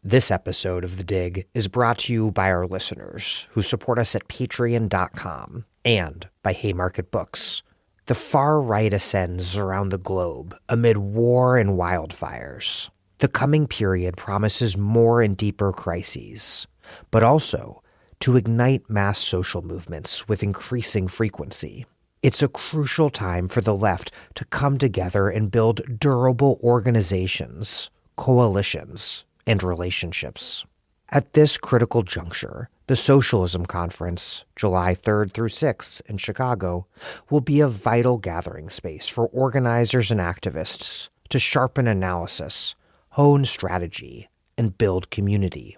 This episode of The Dig is brought to you by our listeners who support us at patreon.com and by Haymarket Books. The far right ascends around the globe amid war and wildfires. The coming period promises more and deeper crises, but also to ignite mass social movements with increasing frequency. It's a crucial time for the left to come together and build durable organizations, coalitions, and relationships. At this critical juncture, the Socialism Conference, July 3rd through 6th in Chicago, will be a vital gathering space for organizers and activists to sharpen analysis, hone strategy, and build community.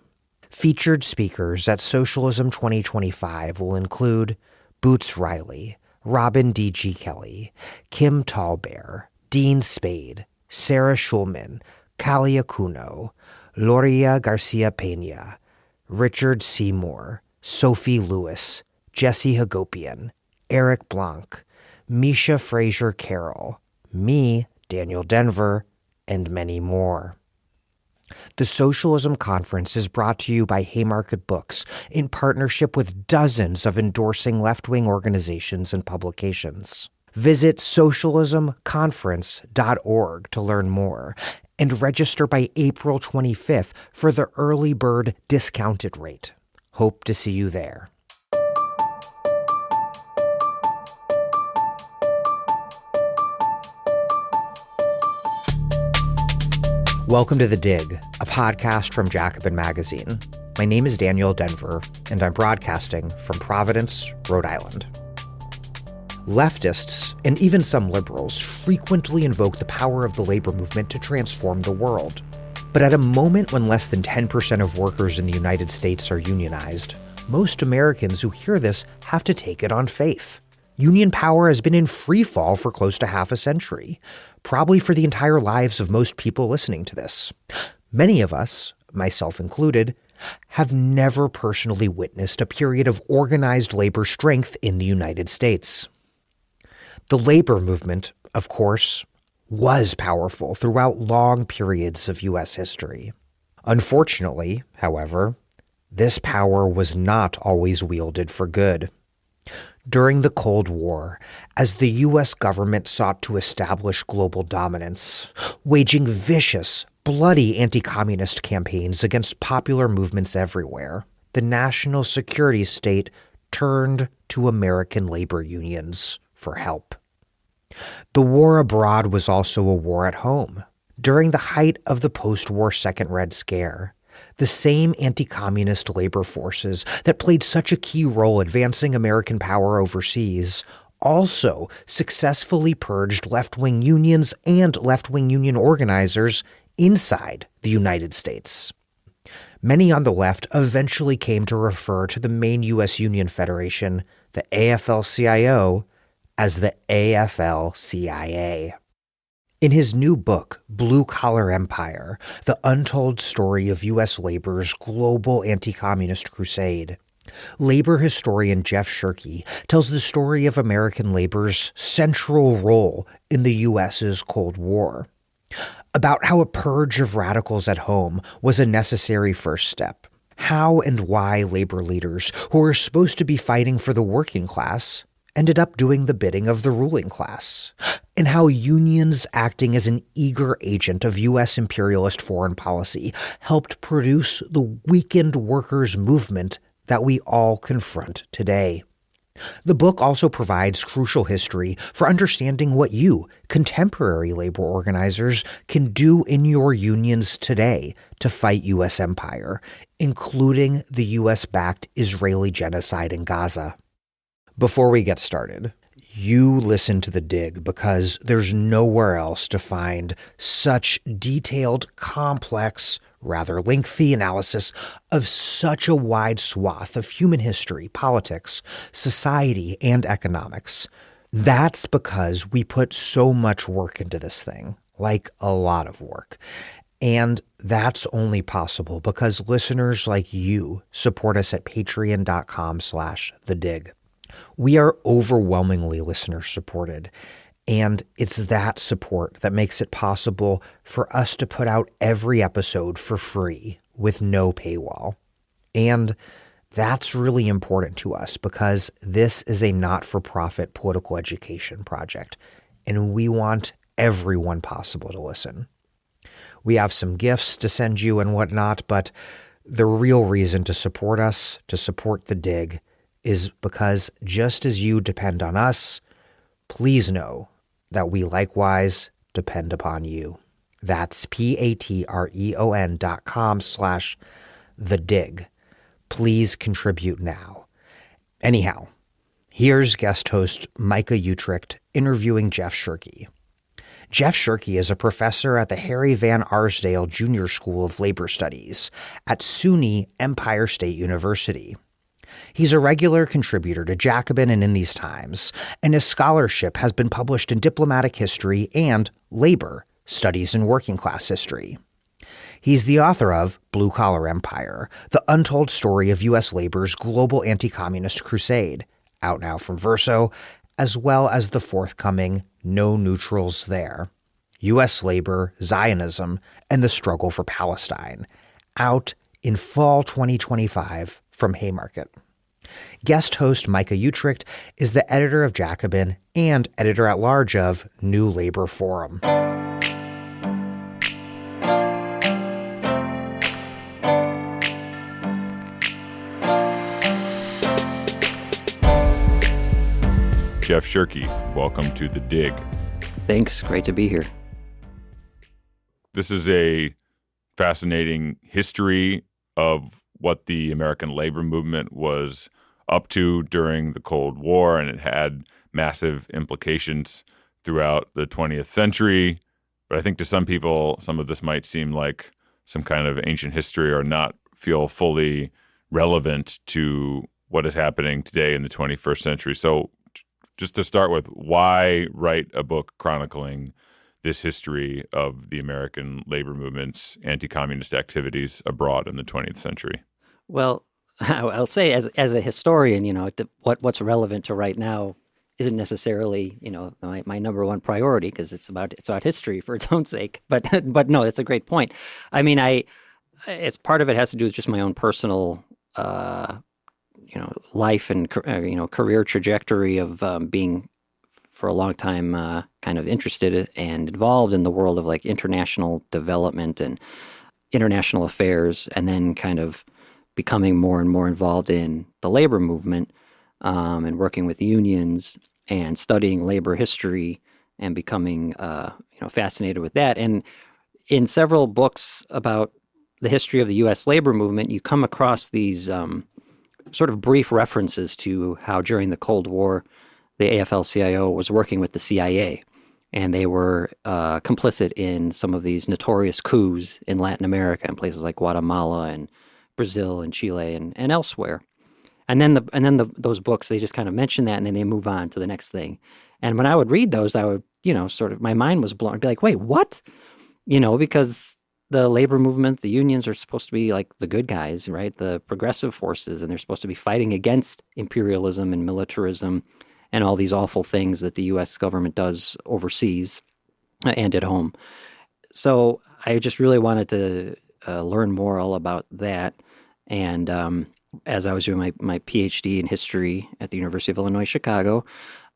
Featured speakers at Socialism 2025 will include Boots Riley, Robin D.G. Kelly, Kim Tallbear, Dean Spade, Sarah Schulman, Kalia Kuno, Loria Garcia Pena, Richard Seymour, Sophie Lewis, Jesse Hagopian, Eric Blanc, Misha Fraser Carroll, me, Daniel Denver, and many more. The Socialism Conference is brought to you by Haymarket Books in partnership with dozens of endorsing left-wing organizations and publications. Visit socialismconference.org to learn more and register by April 25th for the early bird discounted rate. Hope to see you there. Welcome to The Dig, a podcast from Jacobin Magazine. My name is Daniel Denver, and I'm broadcasting from Providence, Rhode Island. Leftists, and even some liberals, frequently invoke the power of the labor movement to transform the world. But at a moment when less than 10% of workers in the United States are unionized, most Americans who hear this have to take it on faith. Union power has been in free fall for close to half a century, probably for the entire lives of most people listening to this. Many of us, myself included, have never personally witnessed a period of organized labor strength in the United States. The labor movement, of course, was powerful throughout long periods of U.S. history. Unfortunately, however, this power was not always wielded for good. During the Cold War, as the U.S. government sought to establish global dominance, waging vicious, bloody anti-communist campaigns against popular movements everywhere, the national security state turned to American labor unions for help. The war abroad was also a war at home. During the height of the post-war Second Red Scare, the same anti-communist labor forces that played such a key role advancing American power overseas also successfully purged left-wing unions and left-wing union organizers inside the United States. Many on the left eventually came to refer to the main U.S. union federation, the AFL-CIO, as the AFL-CIA. In his new book, Blue Collar Empire, The Untold Story of U.S. Labor's Global Anti-Communist Crusade, labor historian Jeff Schuhrke tells the story of American labor's central role in the U.S.'s Cold War, about how a purge of radicals at home was a necessary first step, how and why labor leaders who were supposed to be fighting for the working class ended up doing the bidding of the ruling class, and how unions acting as an eager agent of U.S. imperialist foreign policy helped produce the weakened workers' movement that we all confront today. The book also provides crucial history for understanding what you, contemporary labor organizers, can do in your unions today to fight U.S. empire, including the U.S.-backed Israeli genocide in Gaza. Before we get started, you listen to The Dig because there's nowhere else to find such detailed, complex, rather lengthy analysis of such a wide swath of human history, politics, society, and economics. That's because we put so much work into this thing, like a lot of work. And that's only possible because listeners like you support us at patreon.com/thedig. We are overwhelmingly listener-supported, and it's that support that makes it possible for us to put out every episode for free with no paywall. And that's really important to us because this is a not-for-profit political education project, and we want everyone possible to listen. We have some gifts to send you and whatnot, but the real reason to support us, to support The Dig, is because just as you depend on us, please know that we likewise depend upon you. That's patreon.com/The Dig. Please contribute now. Anyhow, here's guest host Micah Utrecht interviewing Jeff Schuhrke. Jeff Schuhrke is a professor at the Harry Van Arsdale Jr. School of Labor Studies at SUNY Empire State University. He's a regular contributor to Jacobin and In These Times, and his scholarship has been published in diplomatic history and labor studies in working class history. He's the author of Blue Collar Empire, the untold story of U.S. labor's global anti-communist crusade, out now from Verso, as well as the forthcoming No Neutrals There, U.S. Labor, Zionism, and the Struggle for Palestine, out in fall 2025 from Haymarket. Guest host Micah Utrecht is the editor of Jacobin and editor-at-large of New Labor Forum. Jeff Schuhrke, welcome to The Dig. Thanks. Great to be here. This is a fascinating history of what the American labor movement was up to during the Cold War, and it had massive implications throughout the 20th century. But I think to some people, some of this might seem like some kind of ancient history or not feel fully relevant to what is happening today in the 21st century. So just to start with, why write a book chronicling this history of the American labor movement's anti-communist activities abroad in the 20th century? Well, I'll say as a historian, what's relevant to right now isn't necessarily, my number one priority, because it's about history for its own sake. But no, that's a great point. I mean, it's part of it has to do with just my own personal life and career trajectory of being for a long time kind of interested and involved in the world of like international development and international affairs, and then kind of becoming more and more involved in the labor movement and working with unions and studying labor history and becoming fascinated with that. And in several books about the history of the U.S. labor movement, you come across these sort of brief references to how during the Cold War, the AFL-CIO was working with the CIA, and they were complicit in some of these notorious coups in Latin America, in places like Guatemala and Brazil and Chile and elsewhere. And then those books, they just kind of mention that, and then they move on to the next thing. And when I would read those, I would, sort of, my mind was blown. I'd be like, wait, what? Because the labor movement, the unions are supposed to be like the good guys, right? The progressive forces, and they're supposed to be fighting against imperialism and militarism and all these awful things that the U.S. government does overseas and at home. So I just really wanted to learn more all about that. And as I was doing my PhD in history at the University of Illinois, Chicago,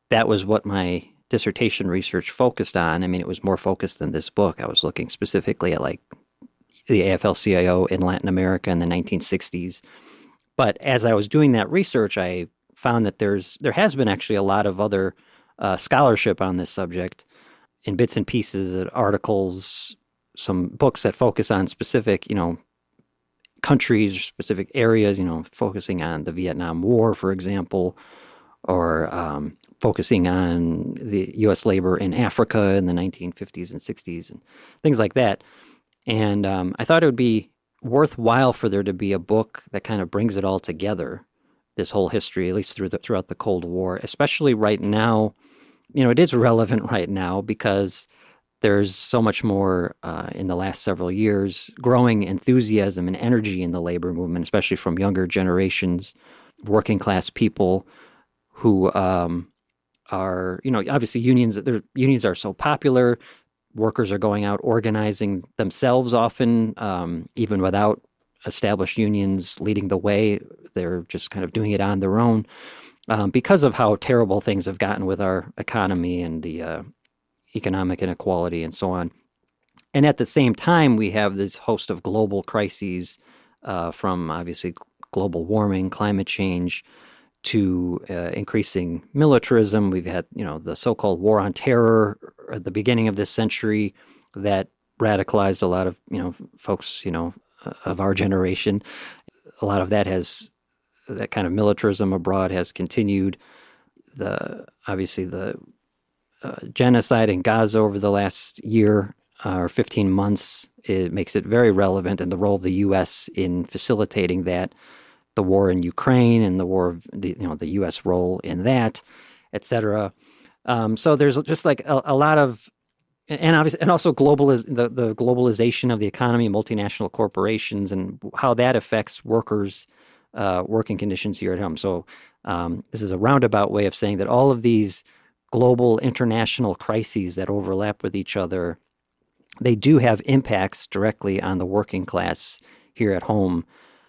that was what my dissertation research focused on. I mean, it was more focused than this book. I was looking specifically at like the AFL-CIO in Latin America in the 1960s. But as I was doing that research, I found that there has been actually a lot of other scholarship on this subject in bits and pieces, articles, some books that focus on specific, countries, specific areas, focusing on the Vietnam War, for example, or focusing on the U.S. labor in Africa in the 1950s and 60s and things like that. And I thought it would be worthwhile for there to be a book that kind of brings it all together, this whole history, at least throughout the Cold War, especially right now. It is relevant right now because there's so much more in the last several years, growing enthusiasm and energy in the labor movement, especially from younger generations, working class people who are, obviously unions are so popular. Workers are going out organizing themselves often, even without established unions leading the way. They're just kind of doing it on their own because of how terrible things have gotten with our economy and the economic inequality and so on. And at the same time, we have this host of global crises from obviously global warming, climate change, to increasing militarism. We've had, the so-called war on terror at the beginning of this century that radicalized a lot of, folks, of our generation. A lot of that kind of militarism abroad has continued. Obviously the genocide in Gaza over the last year or 15 months, it makes it very relevant, and the role of the U.S. in facilitating that, the war in Ukraine and the war of the U.S. role in that, et cetera. So there's just like a lot of, and obviously, and also the globalization of the economy, multinational corporations, and how that affects workers' working conditions here at home. So this is a roundabout way of saying that all of these global international crises that overlap with each other, they do have impacts directly on the working class here at home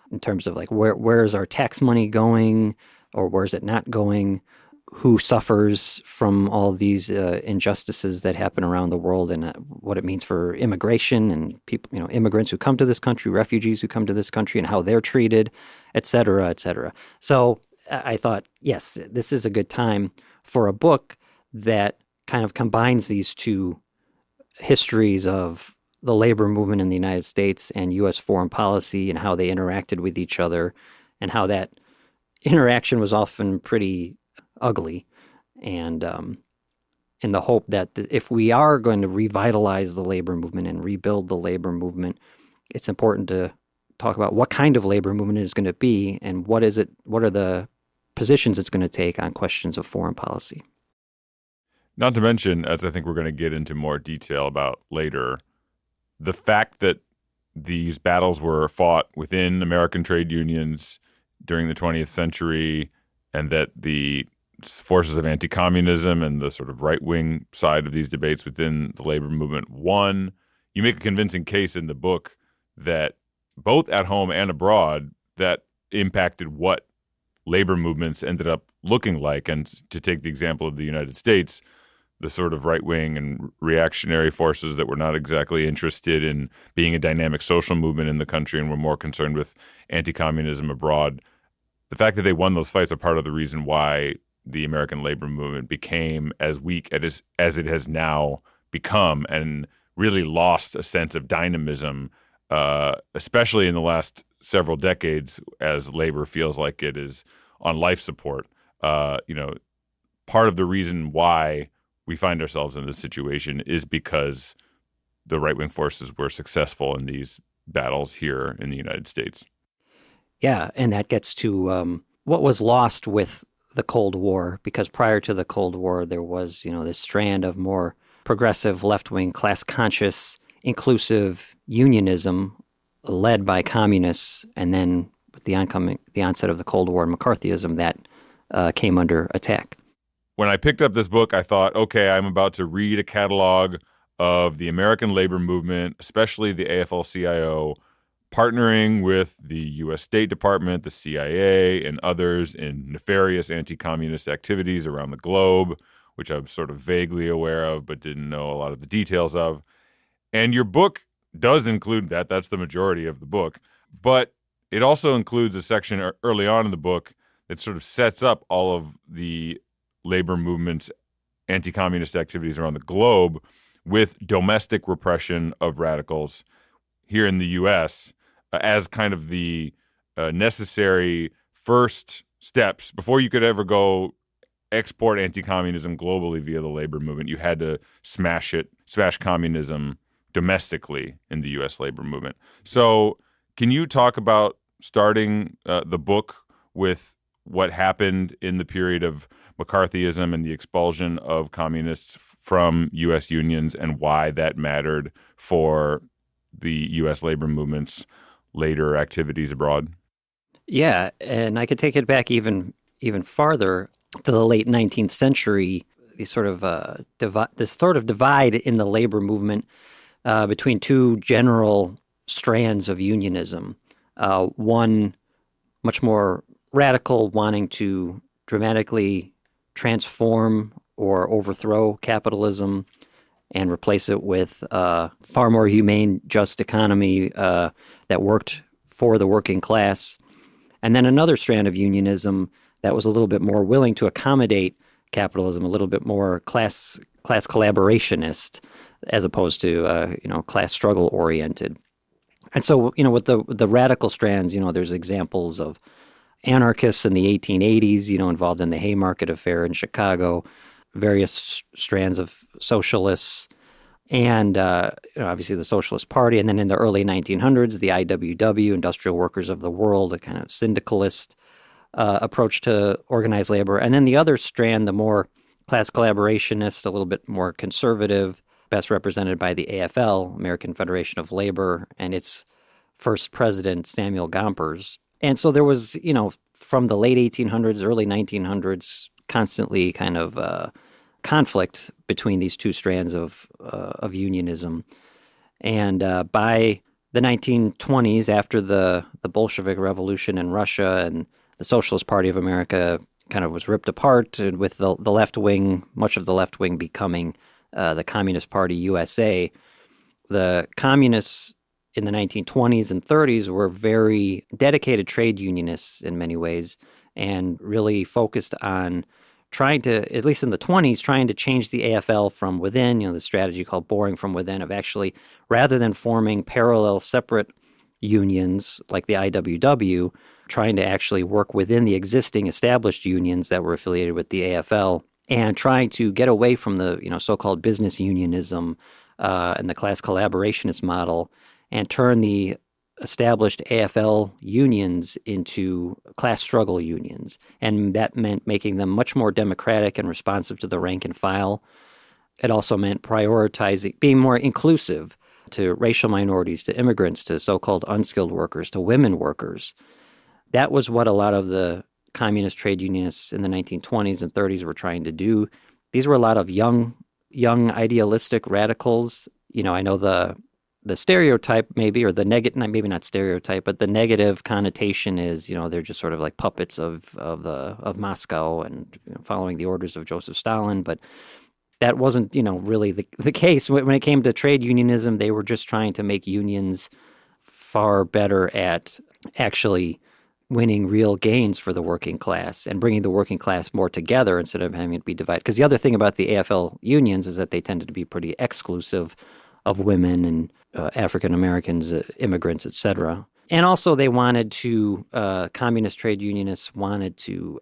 in terms of like where is our tax money going, or where is it not going? Who suffers from all these injustices that happen around the world, and what it means for immigration and people, immigrants who come to this country, refugees who come to this country, and how they're treated, et cetera, et cetera. So I thought, yes, this is a good time for a book that kind of combines these two histories of the labor movement in the United States and U.S. foreign policy, and how they interacted with each other, and how that interaction was often pretty ugly. And in the hope that if we are going to revitalize the labor movement and rebuild the labor movement, it's important to talk about what kind of labor movement it is going to be, and what are the positions it's going to take on questions of foreign policy. Not to mention, as I think we're going to get into more detail about later, the fact that these battles were fought within American trade unions during the 20th century, and that the forces of anti-communism and the sort of right-wing side of these debates within the labor movement won. You make a convincing case in the book that both at home and abroad, that impacted what labor movements ended up looking like. And to take the example of the United States, the sort of right-wing and reactionary forces that were not exactly interested in being a dynamic social movement in the country and were more concerned with anti-communism abroad. The fact that they won those fights are part of the reason why the American labor movement became as weak as it has now become, and really lost a sense of dynamism, especially in the last several decades, as labor feels like it is on life support. Part of the reason why we find ourselves in this situation is because the right-wing forces were successful in these battles here in the United States. Yeah, and that gets to what was lost with the Cold War, because prior to the Cold War, there was, this strand of more progressive, left-wing, class-conscious, inclusive unionism led by communists, and then with the onset of the Cold War and McCarthyism, that came under attack. When I picked up this book, I thought, okay, I'm about to read a catalog of the American labor movement, especially the AFL-CIO, partnering with the U.S. State Department, the CIA, and others in nefarious anti-communist activities around the globe, which I'm sort of vaguely aware of but didn't know a lot of the details of. And your book does include that. That's the majority of the book. But it also includes a section early on in the book that sort of sets up all of the labor movement's anti-communist activities around the globe with domestic repression of radicals here in the U.S. As kind of the necessary first steps. Before you could ever go export anti-communism globally via the labor movement, you had to smash communism domestically in the U.S. labor movement. So can you talk about starting the book with what happened in the period of McCarthyism and the expulsion of communists from U.S. unions, and why that mattered for the U.S. labor movement's later activities abroad? Yeah, and I could take it back even farther to the late 19th century. This sort of divide in the labor movement between two general strands of unionism. One much more radical, wanting to dramatically transform or overthrow capitalism and replace it with a far more humane, just economy that worked for the working class. And then another strand of unionism that was a little bit more willing to accommodate capitalism, a little bit more class collaborationist, as opposed to class struggle oriented. And so with the radical strands, there's examples of anarchists in the 1880s, involved in the Haymarket Affair in Chicago, various strands of socialists, and obviously the Socialist Party. And then in the early 1900s, the IWW, Industrial Workers of the World, a kind of syndicalist approach to organized labor. And then the other strand, the more class collaborationist, a little bit more conservative, best represented by the AFL, American Federation of Labor, and its first president, Samuel Gompers. And so there was, from the late 1800s, early 1900s, constantly kind of conflict between these two strands of unionism. And by the 1920s, after the Bolshevik Revolution in Russia and the Socialist Party of America kind of was ripped apart, and with the left wing, much of the left wing becoming the Communist Party USA, the communists in the 1920s and 30s were very dedicated trade unionists in many ways, and really focused on trying to, at least in the 20s, trying to change the AFL from within, the strategy called boring from within, of actually, rather than forming parallel separate unions like the IWW, trying to actually work within the existing established unions that were affiliated with the AFL, and trying to get away from the so-called business unionism and the class collaborationist model, and turn the established AFL unions into class struggle unions. And that meant making them much more democratic and responsive to the rank and file. It also meant prioritizing, being more inclusive to racial minorities, to immigrants, to so-called unskilled workers, to women workers. That was what a lot of the communist trade unionists in the 1920s and 30s were trying to do. These were a lot of young idealistic radicals. I know the stereotype maybe, or the negative, maybe not stereotype, but the negative connotation is, they're just sort of like puppets of Moscow and following the orders of Joseph Stalin. But that wasn't, really the case. When it came to trade unionism, they were just trying to make unions far better at actually winning real gains for the working class and bringing the working class more together instead of having it be divided. Because the other thing about the AFL unions is that they tended to be pretty exclusive of women and African Americans, immigrants, etc. And also they wanted to, communist trade unionists wanted to,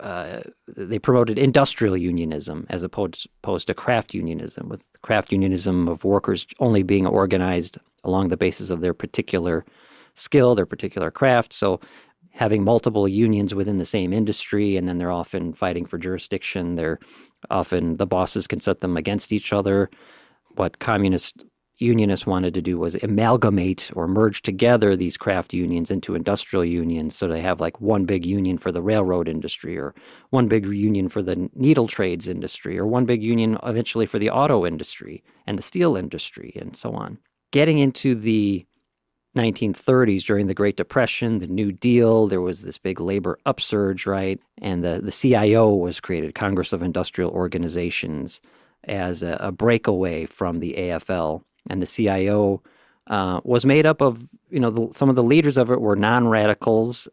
they promoted industrial unionism as opposed to craft unionism, with craft unionism of workers only being organized along the basis of their particular skill, their particular craft. So having multiple unions within the same industry, and then they're often fighting for jurisdiction. They're often, the bosses can set them against each other. What communist unionists wanted to do was amalgamate or merge together these craft unions into industrial unions, so they have like one big union for the railroad industry, or one big union for the needle trades industry, or one big union eventually for the auto industry and the steel industry, and so on. Getting into the 1930s, during the Great Depression, the New Deal, there was this big labor upsurge, right? And the CIO was created, Congress of Industrial Organizations, as a breakaway from the AFL. And the CIO was made up of, some of the leaders of it were non-radicals,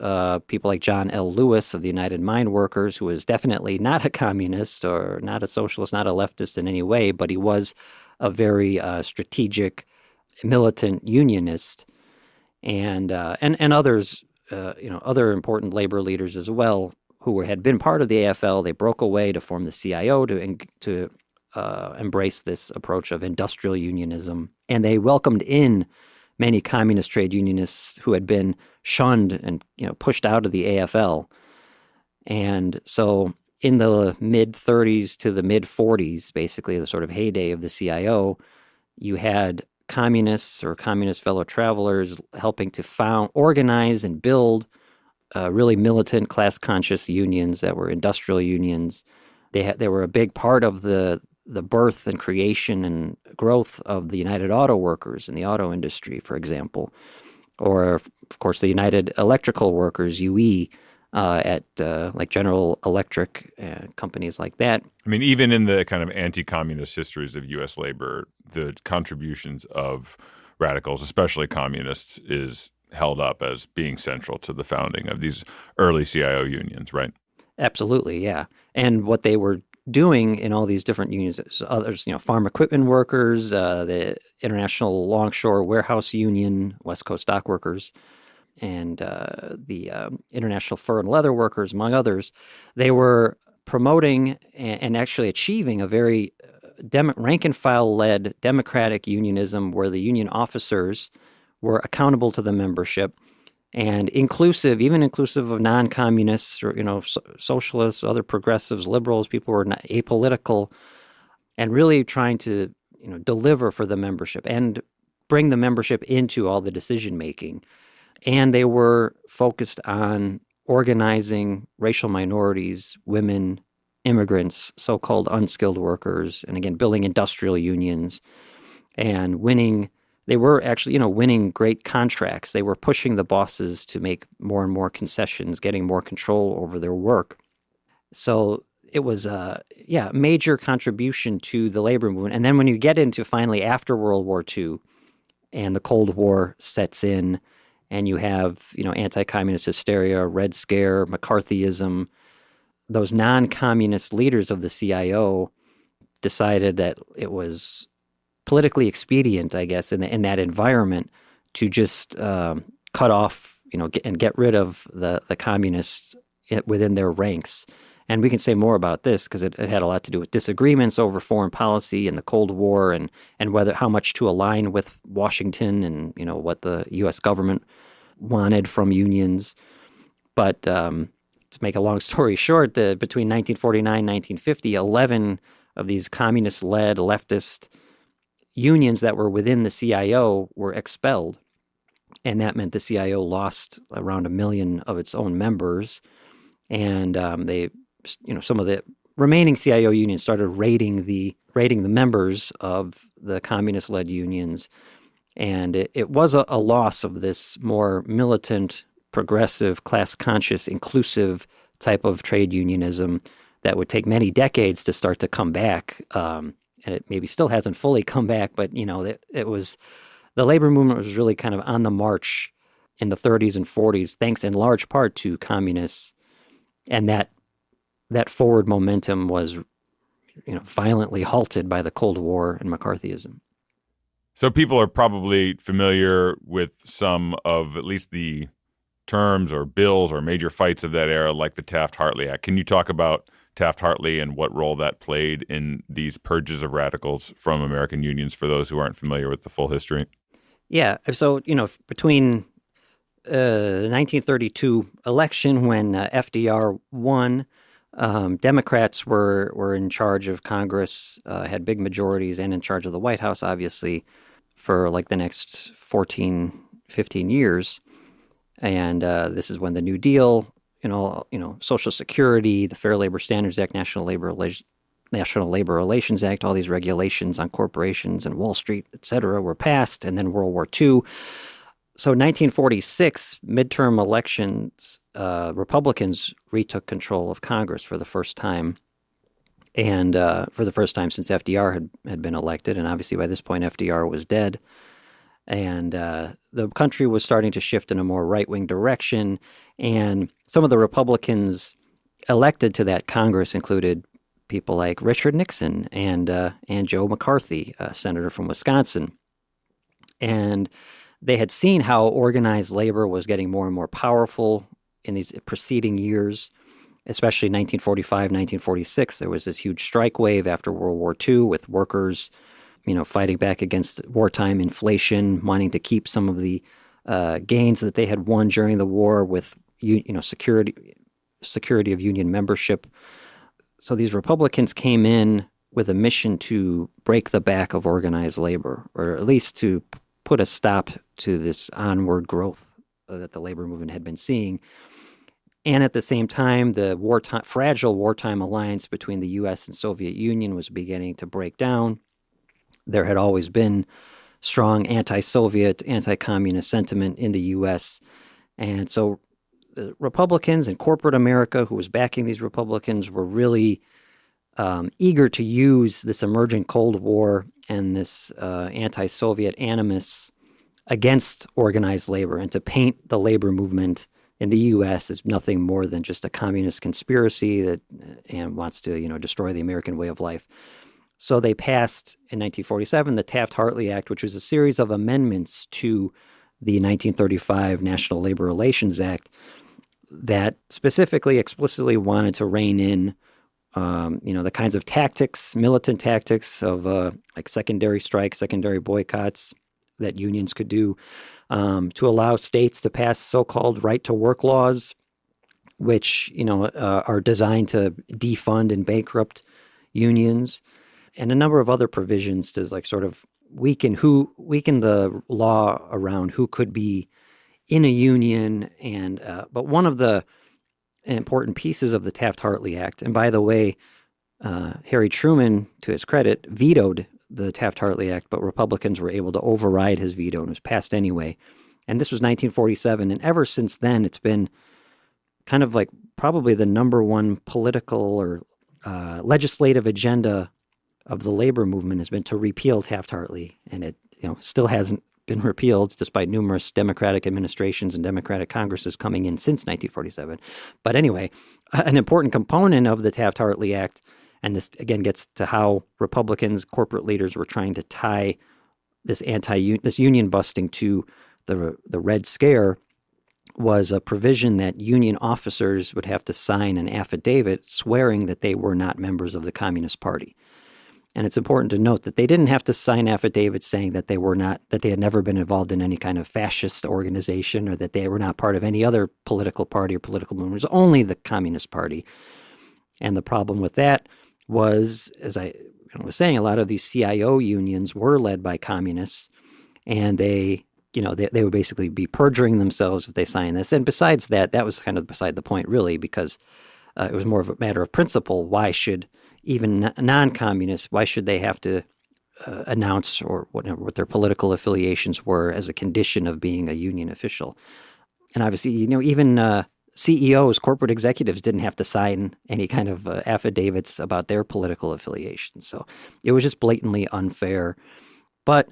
people like John L. Lewis of the United Mine Workers, who was definitely not a communist or not a socialist, not a leftist in any way, but he was a very strategic, militant unionist, and others, other important labor leaders as well, who had been part of the AFL. They broke away to form the CIO to embrace this approach of industrial unionism. And they welcomed in many communist trade unionists who had been shunned and pushed out of the AFL. And so in the mid-30s to the mid-40s, basically the sort of heyday of the CIO, you had communists or communist fellow travelers helping to organize and build really militant, class-conscious unions that were industrial unions. They were a big part of the birth and creation and growth of the United Auto Workers in the auto industry, for example. or of course the United Electrical Workers (UE) at like General Electric, companies like that. I mean, even in the kind of anti-communist histories of U.S. labor, the contributions of radicals, especially communists, is held up as being central to the founding of these early CIO unions, right? Absolutely, yeah. And what they were doing in all these different unions, others, farm equipment workers, the International Longshore Warehouse Union, West Coast Dock Workers, and the International Fur and Leather Workers, among others, they were promoting and actually achieving a very rank and file led democratic unionism where the union officers were accountable to the membership and even inclusive of non-communists or, socialists, other progressives, liberals, people who were not apolitical, and really trying to, deliver for the membership and bring the membership into all the decision making. And they were focused on organizing racial minorities, women, immigrants, so-called unskilled workers, and again, building industrial unions and winning. They were actually, winning great contracts. They were pushing the bosses to make more and more concessions, getting more control over their work. So it was a major contribution to the labor movement. And then when you get into finally after World War II and the Cold War sets in, and you have, anti-communist hysteria, Red Scare, McCarthyism, those non-communist leaders of the CIO decided that it was politically expedient, I guess, in that environment to just cut off, and get rid of the communists within their ranks. And we can say more about this because it had a lot to do with disagreements over foreign policy and the Cold War and how much to align with Washington and, what the U.S. government wanted from unions. But to make a long story short, between 1949 and 1950, 11 of these communist-led leftist unions that were within the CIO were expelled. And that meant the CIO lost around 1 million of its own members. And some of the remaining CIO unions started raiding the members of the communist-led unions. And it was a loss of this more militant, progressive, class-conscious, inclusive type of trade unionism that would take many decades to start to come back. And it maybe still hasn't fully come back, but, it was the labor movement was really kind of on the march in the 30s and 40s, thanks in large part to communists. And that forward momentum was, violently halted by the Cold War and McCarthyism. So people are probably familiar with some of at least the terms or bills or major fights of that era, like the Taft-Hartley Act. Can you talk about Taft-Hartley and what role that played in these purges of radicals from American unions for those who aren't familiar with the full history? Yeah. So, between the 1932 election when FDR won, Democrats were in charge of Congress, had big majorities and in charge of the White House, obviously, for like the next 14, 15 years. And this is when the New Deal, Social Security, the Fair Labor Standards Act, National Labor Relations Act, all these regulations on corporations and Wall Street, et cetera, were passed. And then World War II. So 1946, midterm elections, Republicans retook control of Congress for the first time. And for the first time since FDR had been elected. And obviously by this point, FDR was dead. And the country was starting to shift in a more right-wing direction. And some of the Republicans elected to that Congress included people like Richard Nixon and Joe McCarthy, a senator from Wisconsin. And they had seen how organized labor was getting more and more powerful in these preceding years, especially 1945, 1946. There was this huge strike wave after World War II with workers, fighting back against wartime inflation, wanting to keep some of the gains that they had won during the war with, security of union membership. So these Republicans came in with a mission to break the back of organized labor, or at least to put a stop to this onward growth that the labor movement had been seeing. And at the same time, the fragile wartime alliance between the U.S. and Soviet Union was beginning to break down. There had always been strong anti-Soviet, anti-communist sentiment in the U.S. And so the Republicans and corporate America, who was backing these Republicans, were really eager to use this emerging Cold War and this anti-Soviet animus against organized labor, and to paint the labor movement in the U.S. as nothing more than just a communist conspiracy that and wants to, destroy the American way of life. So they passed in 1947 the Taft-Hartley Act, which was a series of amendments to the 1935 National Labor Relations Act that specifically, explicitly wanted to rein in, the kinds of tactics, militant tactics of like secondary strikes, secondary boycotts that unions could do, to allow states to pass so-called right-to-work laws, which are designed to defund and bankrupt unions, and a number of other provisions to like sort of weaken the law around who could be in a union. And but one of the important pieces of the Taft-Hartley Act, and by the way, Harry Truman, to his credit, vetoed the Taft-Hartley Act, but Republicans were able to override his veto and it was passed anyway. And this was 1947. And ever since then, it's been kind of like probably the number one political or legislative agenda of the labor movement has been to repeal Taft-Hartley. And it still hasn't been repealed despite numerous Democratic administrations and Democratic Congresses coming in since 1947. But anyway, an important component of the Taft-Hartley Act, and this again gets to how Republicans, corporate leaders were trying to tie this union busting to the Red Scare, was a provision that union officers would have to sign an affidavit swearing that they were not members of the Communist Party. And it's important to note that they didn't have to sign affidavits saying that they had never been involved in any kind of fascist organization or that they were not part of any other political party or political movement. It was only the Communist Party. And the problem with that was, as I was saying, a lot of these CIO unions were led by communists, and they would basically be perjuring themselves if they signed this. And besides that, that was kind of beside the point, really, because it was more of a matter of principle. Why should even non-communists, why should they have to announce or what their political affiliations were as a condition of being a union official? And obviously, even CEOs, corporate executives, didn't have to sign any kind of affidavits about their political affiliations. So it was just blatantly unfair. But,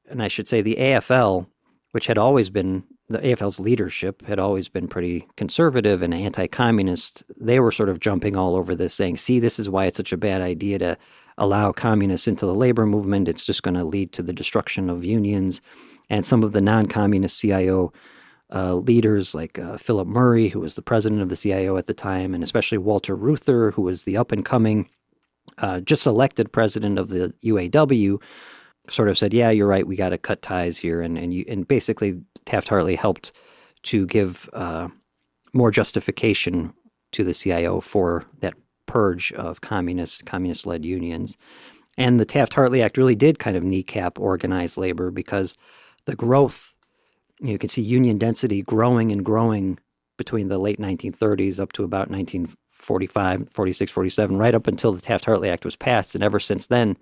and I should say, the AFL, which had always been, the AFL's leadership had always been pretty conservative and anti-communist. They were sort of jumping all over this, saying, see, this is why it's such a bad idea to allow communists into the labor movement. It's just going to lead to the destruction of unions. And some of the non-communist CIO leaders like Philip Murray, who was the president of the CIO at the time, and especially Walter Reuther, who was the up-and-coming, just elected president of the UAW, sort of said, yeah, you're right, we got to cut ties here. And basically Taft-Hartley helped to give more justification to the CIO for that purge of communist-led unions. And the Taft-Hartley Act really did kind of kneecap organized labor, because the growth, you can see union density growing and growing between the late 1930s up to about 1945, 46, 47, right up until the Taft-Hartley Act was passed. And ever since then,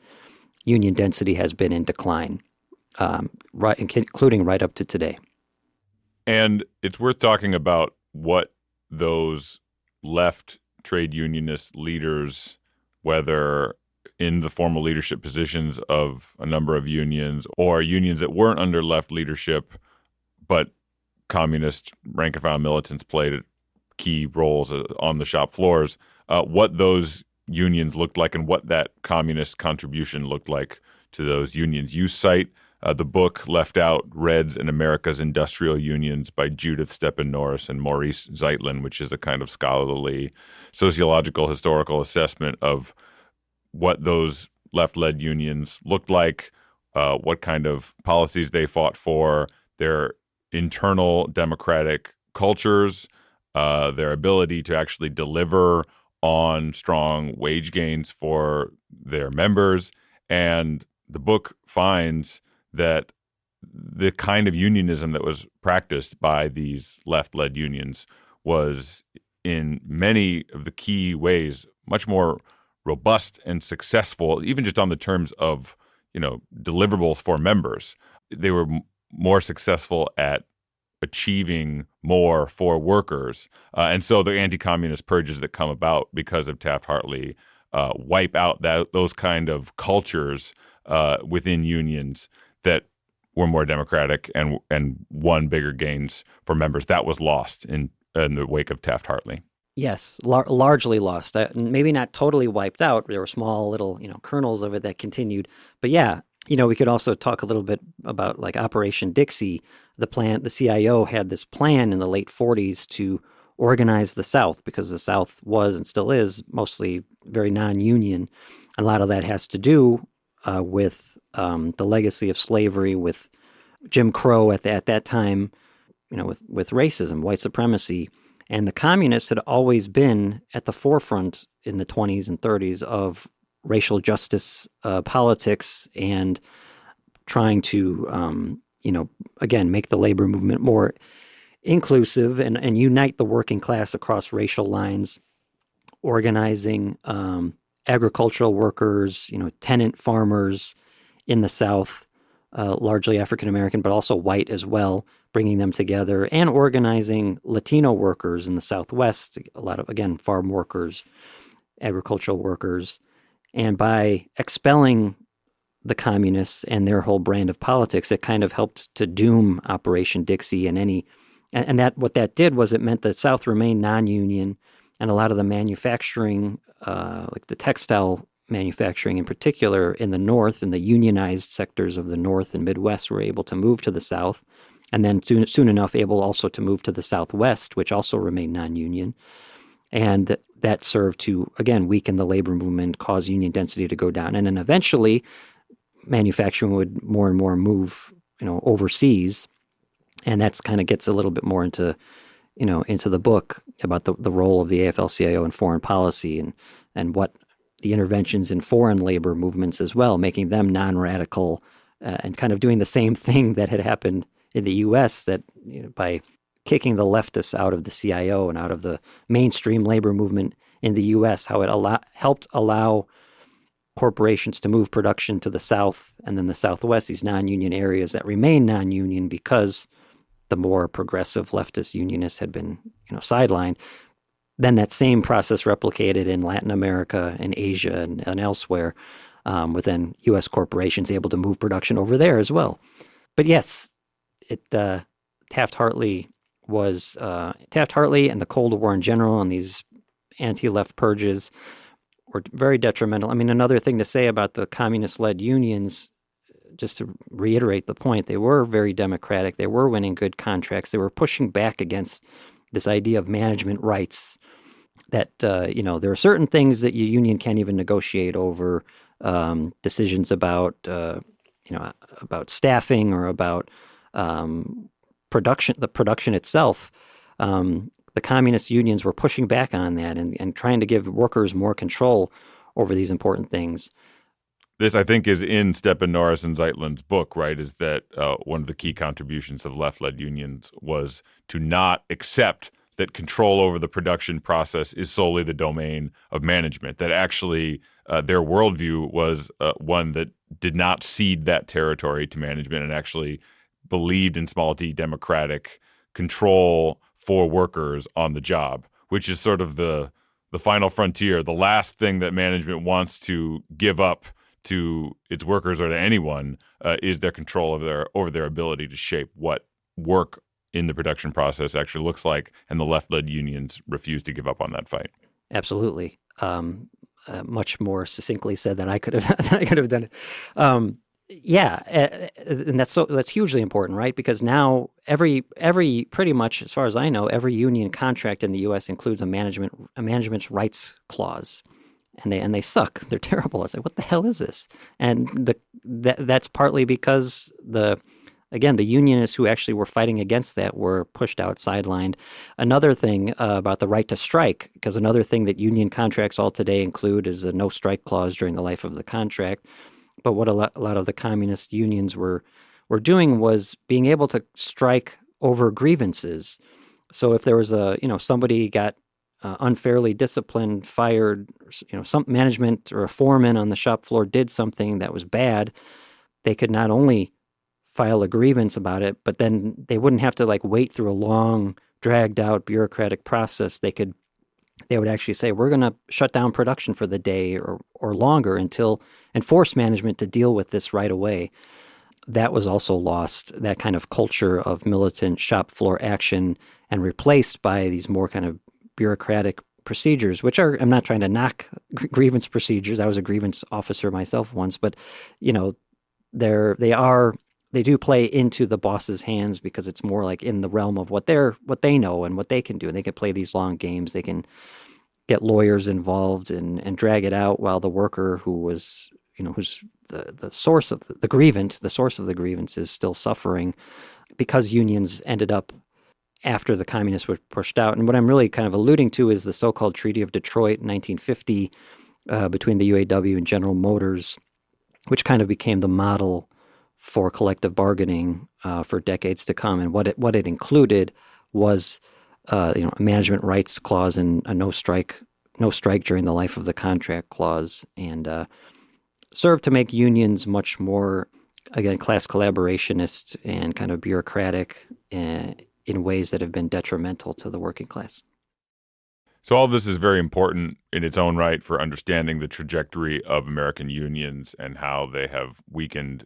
union density has been in decline, right, including right up to today. And it's worth talking about what those left trade unionist leaders, whether in the formal leadership positions of a number of unions or unions that weren't under left leadership, but communist rank-and-file militants played key roles on the shop floors, what those unions looked like and what that communist contribution looked like to those unions. You cite the book Left Out, Reds and America's Industrial Unions by Judith Stepan Norris and Maurice Zeitlin, which is a kind of scholarly sociological historical assessment of what those left-led unions looked like, what kind of policies they fought for, their internal democratic cultures, their ability to actually deliver on strong wage gains for their members. And the book finds that the kind of unionism that was practiced by these left-led unions was, in many of the key ways, much more robust and successful, even just on the terms of, deliverables for members. they were more successful at achieving more for workers. And so the anti-communist purges that come about because of Taft-Hartley wipe out those kind of cultures within unions that were more democratic and won bigger gains for members. That was lost in the wake of Taft-Hartley. Yes, largely lost. Maybe not totally wiped out. There were small little, kernels of it that continued. But yeah, we could also talk a little bit about like Operation Dixie. The CIO had this plan in the late 40s to organize the South, because the South was and still is mostly very non-union. A lot of that has to do with the legacy of slavery, with Jim Crow at that time, with racism, white supremacy. And the communists had always been at the forefront in the 20s and 30s of racial justice politics and trying to, again, make the labor movement more inclusive and unite the working class across racial lines, organizing agricultural workers, tenant farmers in the South, largely African American, but also white as well, bringing them together, and organizing Latino workers in the Southwest, a lot of, again, farm workers, agricultural workers. And by expelling the communists and their whole brand of politics, it kind of helped to doom Operation Dixie and that what that did was it meant the South remained non-union, and a lot of the manufacturing, like the textile manufacturing in particular in the North, in the unionized sectors of the North and Midwest, were able to move to the South, and then soon enough able also to move to the Southwest, which also remained non-union. And that served to, again, weaken the labor movement, cause union density to go down. And then eventually manufacturing would more and more move, overseas. And that's kind of gets a little bit more into the book about the role of the AFL-CIO in foreign policy and what the interventions in foreign labor movements as well, making them non-radical and kind of doing the same thing that had happened in the U.S. that by kicking the leftists out of the CIO and out of the mainstream labor movement in the U.S., how it helped allow corporations to move production to the South and then the Southwest, these non-union areas that remain non-union because the more progressive leftist unionists had been sidelined. Then that same process replicated in Latin America and Asia and elsewhere, with then U.S. corporations able to move production over there as well. But yes, Taft-Hartley and the Cold War in general and these anti-left purges were very detrimental. I mean, another thing to say about the communist-led unions, just to reiterate the point, they were very democratic. They were winning good contracts. They were pushing back against this idea of management rights, that, there are certain things that your union can't even negotiate over, decisions about, about staffing or about production, the production itself. The communist unions were pushing back on that and trying to give workers more control over these important things. This, I think, is in Stepan Norris and Zeitlin's book, right, is that one of the key contributions of left-led unions was to not accept that control over the production process is solely the domain of management, that actually their worldview was one that did not cede that territory to management and actually believed in small d democratic control for workers on the job, which is sort of the final frontier, the last thing that management wants to give up to its workers or to anyone is their control over their ability to shape what work in the production process actually looks like, and the left-led unions refuse to give up on that fight. Absolutely, much more succinctly said than I could have done it. And that's hugely important, right? Because now every pretty much, as far as I know, every union contract in the U.S. includes a management's rights clause. And they suck. They're terrible. It's like, what the hell is this? And that's partly because the unionists who actually were fighting against that were pushed out, sidelined. Another thing about the right to strike, because another thing that union contracts all today include is a no strike clause during the life of the contract. But what a lot of the communist unions were doing was being able to strike over grievances. So if there was somebody got unfairly disciplined, fired, some management or a foreman on the shop floor did something that was bad, they could not only file a grievance about it, but then they wouldn't have to like wait through a long, dragged out bureaucratic process. They would actually say, we're going to shut down production for the day or longer until, and force management to deal with this right away. That was also lost, that kind of culture of militant shop floor action, and replaced by these more kind of bureaucratic procedures, which are, I'm not trying to knock grievance procedures. I was a grievance officer myself once, but, they do play into the boss's hands because it's more like in the realm of what they know and what they can do. And they can play these long games. They can get lawyers involved and drag it out while the worker who's the source of the source of the grievance is still suffering, because unions ended up, after the communists were pushed out. And what I'm really kind of alluding to is the so-called Treaty of Detroit in 1950 between the UAW and General Motors, which kind of became the model for collective bargaining for decades to come. And what it included was a management rights clause and a no strike during the life of the contract clause, and served to make unions much more, again, class collaborationist and kind of bureaucratic in ways that have been detrimental to the working class. So all this is very important in its own right for understanding the trajectory of American unions and how they have weakened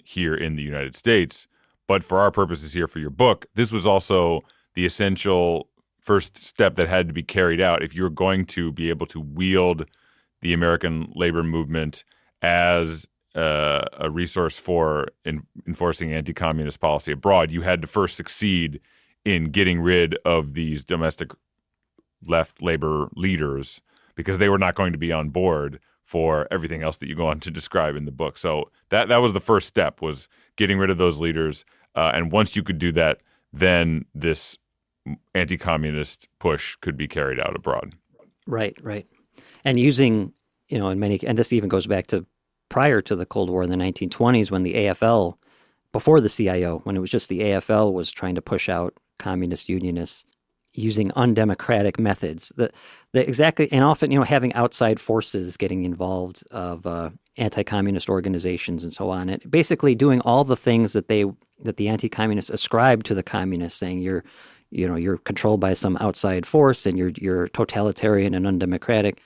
here in the United States. But for our purposes here for your book, this was also the essential first step that had to be carried out if you're going to be able to wield the American labor movement as a resource for enforcing anti-communist policy abroad. You had to first succeed in getting rid of these domestic left labor leaders, because they were not going to be on board for everything else that you go on to describe in the book. So that was the first step, was getting rid of those leaders. And once you could do that, then this anti-communist push could be carried out abroad. Right. And using, and this even goes back to prior to the Cold War in the 1920s, when the AFL, before the CIO, when it was just the AFL was trying to push out communist unionists using undemocratic methods. Exactly, and often, having outside forces getting involved of anti-communist organizations and so on, and basically doing all the things that the anti-communists ascribed to the communists, saying you're controlled by some outside force and you're totalitarian and undemocratic.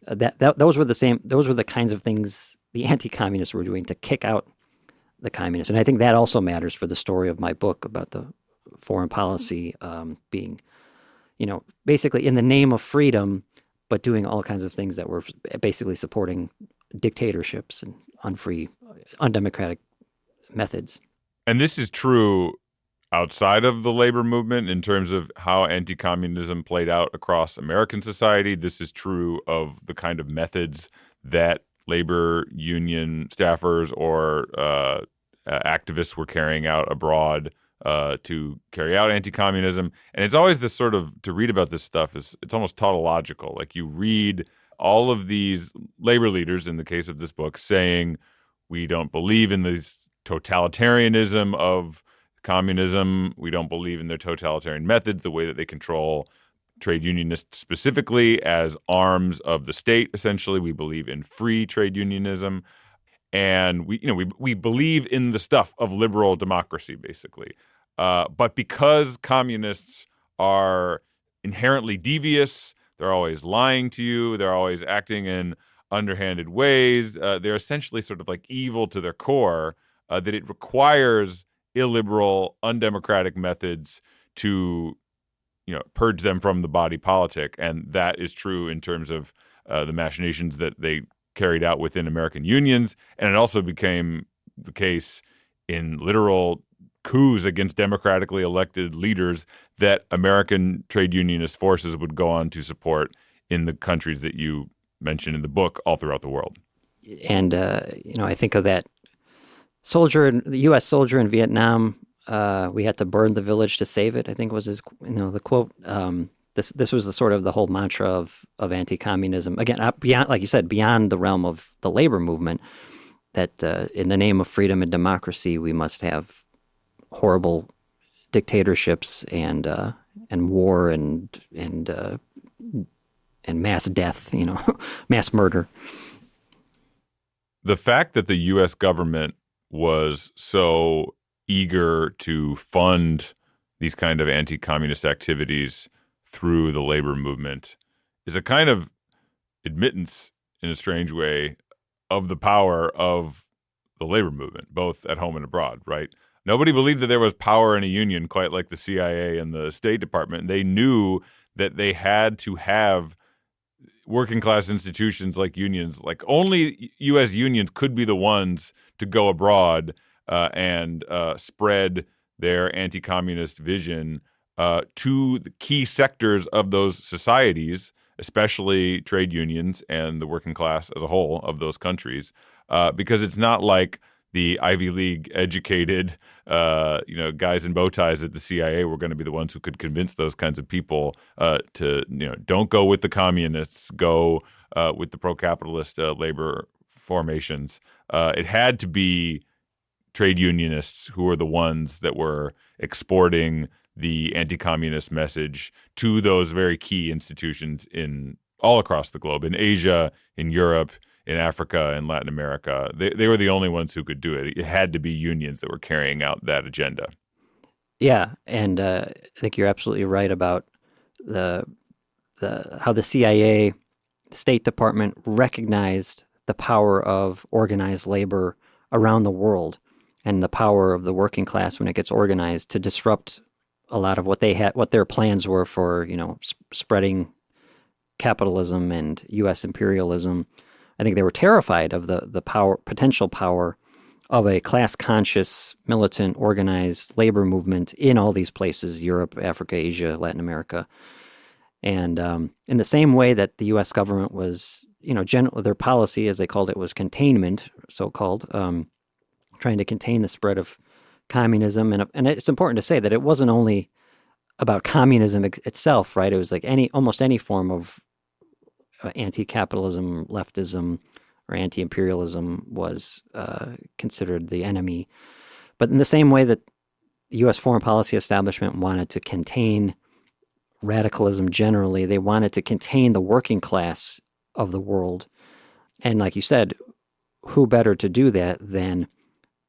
Those were the kinds of things the anti-communists were doing to kick out the communists, and I think that also matters for the story of my book about the foreign policy being, basically in the name of freedom, but doing all kinds of things that were basically supporting dictatorships and undemocratic methods. And this is true outside of the labor movement in terms of how anti-communism played out across American society. This is true of the kind of methods that labor union staffers or activists were carrying out abroad to carry out anti-communism. And it's always this sort of, to read about this stuff, it's almost tautological. Like, you read all of these labor leaders, in the case of this book, saying, we don't believe in this totalitarianism of communism. We don't believe in their totalitarian methods, the way that they control trade unionists specifically as arms of the state. Essentially, we believe in free trade unionism. And we believe in the stuff of liberal democracy, basically. But because communists are inherently devious, they're always lying to you, they're always acting in underhanded ways, they're essentially sort of like evil to their core, that it requires illiberal, undemocratic methods to purge them from the body politic. And that is true in terms of the machinations that they carried out within American unions, and it also became the case in literal coups against democratically elected leaders that American trade unionist forces would go on to support in the countries that you mentioned in the book all throughout the world. And I think of that the U.S. soldier in Vietnam. We had to burn the village to save it, I think was his, the quote. This was the sort of the whole mantra of anti-communism. Again, beyond, like you said, beyond the realm of the labor movement, that in the name of freedom and democracy, we must have horrible dictatorships and war and mass death, mass murder. The fact that the U.S. government was so eager to fund these kind of anti-communist activities through the labor movement is a kind of admittance, in a strange way, of the power of the labor movement, both at home and abroad, right? Nobody believed that there was power in a union quite like the CIA and the State Department. They knew that they had to have working class institutions like unions. Like only U.S. unions could be the ones to go abroad and spread their anti-communist vision to the key sectors of those societies, especially trade unions and the working class as a whole of those countries, because it's not like the Ivy League educated, guys in bow ties at the CIA were going to be the ones who could convince those kinds of people to, don't go with the communists, go with the pro-capitalist labor formations. It had to be trade unionists who were the ones that were exporting the anti-communist message to those very key institutions in all across the globe, in Asia, in Europe, in Africa, in Latin America. They were the only ones who could do it. It had to be unions that were carrying out that agenda. Yeah, and I think you're absolutely right about how the CIA, the State Department, recognized the power of organized labor around the world and the power of the working class when it gets organized to disrupt a lot of what they had, what their plans were for, spreading capitalism and U.S. imperialism. I think they were terrified of the potential power of a class-conscious, militant, organized labor movement in all these places, Europe, Africa, Asia, Latin America. And in the same way that the U.S. government was, their policy, as they called it, was containment, so-called, trying to contain the spread of communism. And it's important to say that it wasn't only about communism itself, right? It was like almost any form of anti-capitalism, leftism, or anti-imperialism was considered the enemy. But in the same way that the U.S. foreign policy establishment wanted to contain radicalism generally, they wanted to contain the working class of the world. And like you said, who better to do that than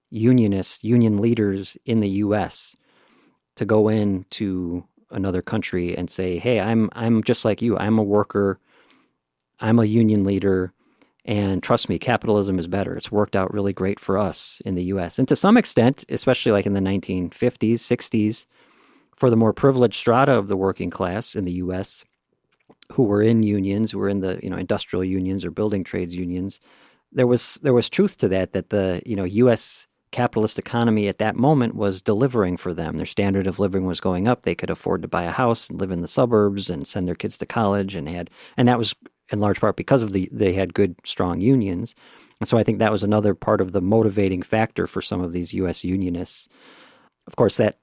unionists, union leaders in the U.S. to go into another country and say, hey, I'm just like you. I'm a worker. I'm a union leader. And trust me, capitalism is better. It's worked out really great for us in the U.S. And to some extent, especially like in the 1950s, 60s, for the more privileged strata of the working class in the U.S., who were in unions, who were in the industrial unions or building trades unions, there was truth to that the U.S. capitalist economy at that moment was delivering for them. Their standard of living was going up. They could afford to buy a house and live in the suburbs and send their kids to college, and that was in large part because of they had good, strong unions. And so I think that was another part of the motivating factor for some of these U.S. unionists. Of course, that,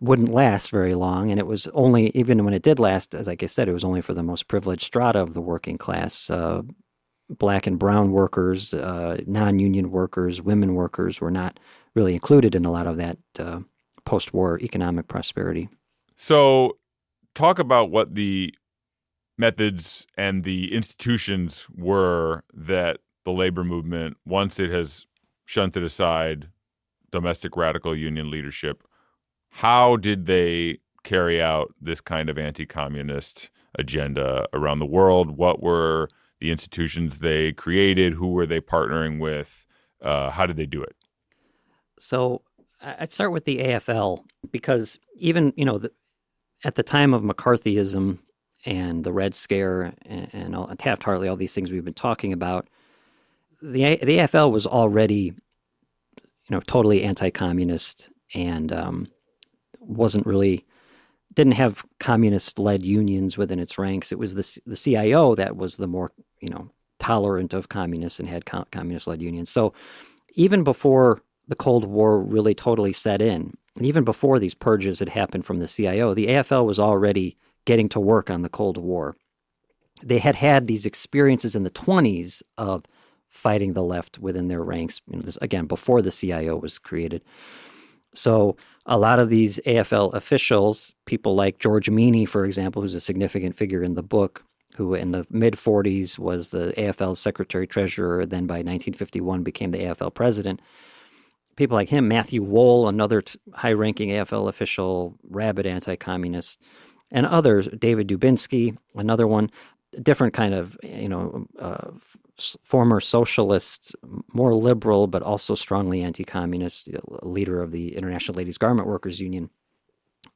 wouldn't last very long. And it was only, even when it did last, as like I said, it was only for the most privileged strata of the working class. Black and brown workers, non-union workers, women workers were not really included in a lot of that post-war economic prosperity. So talk about what the methods and the institutions were that the labor movement, once it has shunted aside domestic radical union leadership, how did they carry out this kind of anti-communist agenda around the world? What were the institutions they created? Who were they partnering with? How did they do it? So I'd start with the AFL because even, at the time of McCarthyism and the Red Scare and Taft-Hartley, all these things we've been talking about, the AFL was already, totally anti-communist and didn't have communist-led unions within its ranks. It was the CIO that was the more, tolerant of communists and had communist-led unions. So even before the Cold War really totally set in, and even before these purges had happened from the CIO, the AFL was already getting to work on the Cold War. They had had these experiences in the 1920s of fighting the left within their ranks, this, again, before the CIO was created. So a lot of these AFL officials, people like George Meany, for example, who's a significant figure in the book, who in the mid-40s was the AFL secretary-treasurer, then by 1951 became the AFL president, people like him, Matthew Wohl, another high-ranking AFL official, rabid anti-communist, and others, David Dubinsky, another one, different kind of, former socialists, more liberal, but also strongly anti-communist, leader of the International Ladies Garment Workers Union.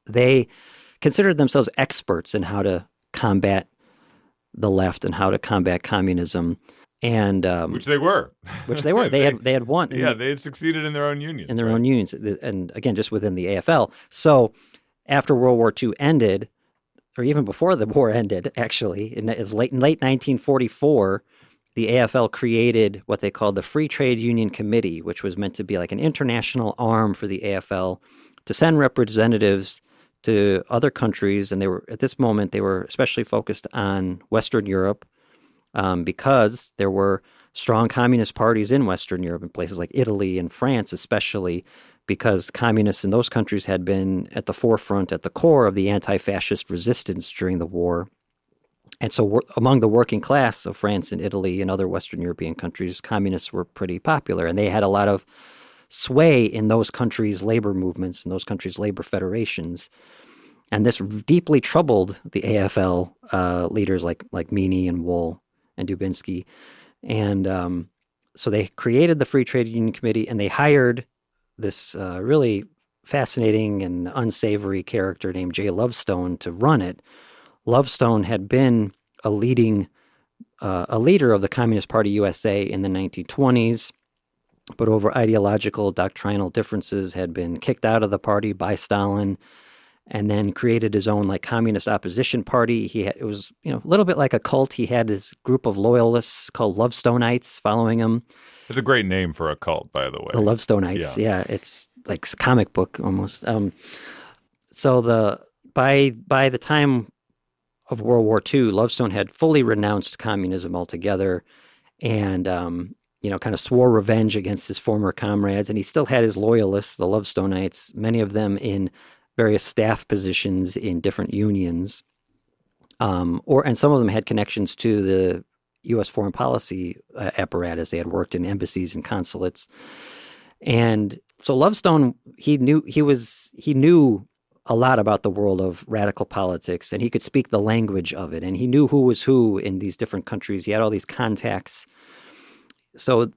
They considered themselves experts in how to combat the left and how to combat communism. And which they were. They had won. Yeah, they had succeeded in their own unions. In their own unions, and again, just within the AFL. So after World War II ended, or even before the war ended, actually, in late 1944, the AFL created what they called the Free Trade Union Committee, which was meant to be like an international arm for the AFL to send representatives to other countries. And at this moment, they were especially focused on Western Europe, because there were strong communist parties in Western Europe, in places like Italy and France, especially because communists in those countries had been at the forefront, at the core of the anti-fascist resistance during the war. And so among the working class of France and Italy and other Western European countries, communists were pretty popular, and they had a lot of sway in those countries' labor movements, in those countries' labor federations. And this deeply troubled the AFL leaders like Meany and Wohl and Dubinsky. And so they created the Free Trade Union Committee, and they hired this really fascinating and unsavory character named Jay Lovestone to run it. Lovestone had been a leader of the Communist Party USA in the 1920s, but over ideological, doctrinal differences had been kicked out of the party by Stalin, and then created his own communist opposition party. It was a little bit like a cult. He had his group of loyalists called Lovestonites following him. It's a great name for a cult, by the way. The Lovestonites, yeah. It's like comic book almost. So by the time of World War II, Lovestone had fully renounced communism altogether, and kind of swore revenge against his former comrades. And he still had his loyalists, the Lovestonites, many of them in various staff positions in different unions, and some of them had connections to the U.S. foreign policy apparatus. They had worked in embassies and consulates, and so Lovestone he knew a lot about the world of radical politics, and he could speak the language of it, and he knew who was who in these different countries. He had all these contacts, so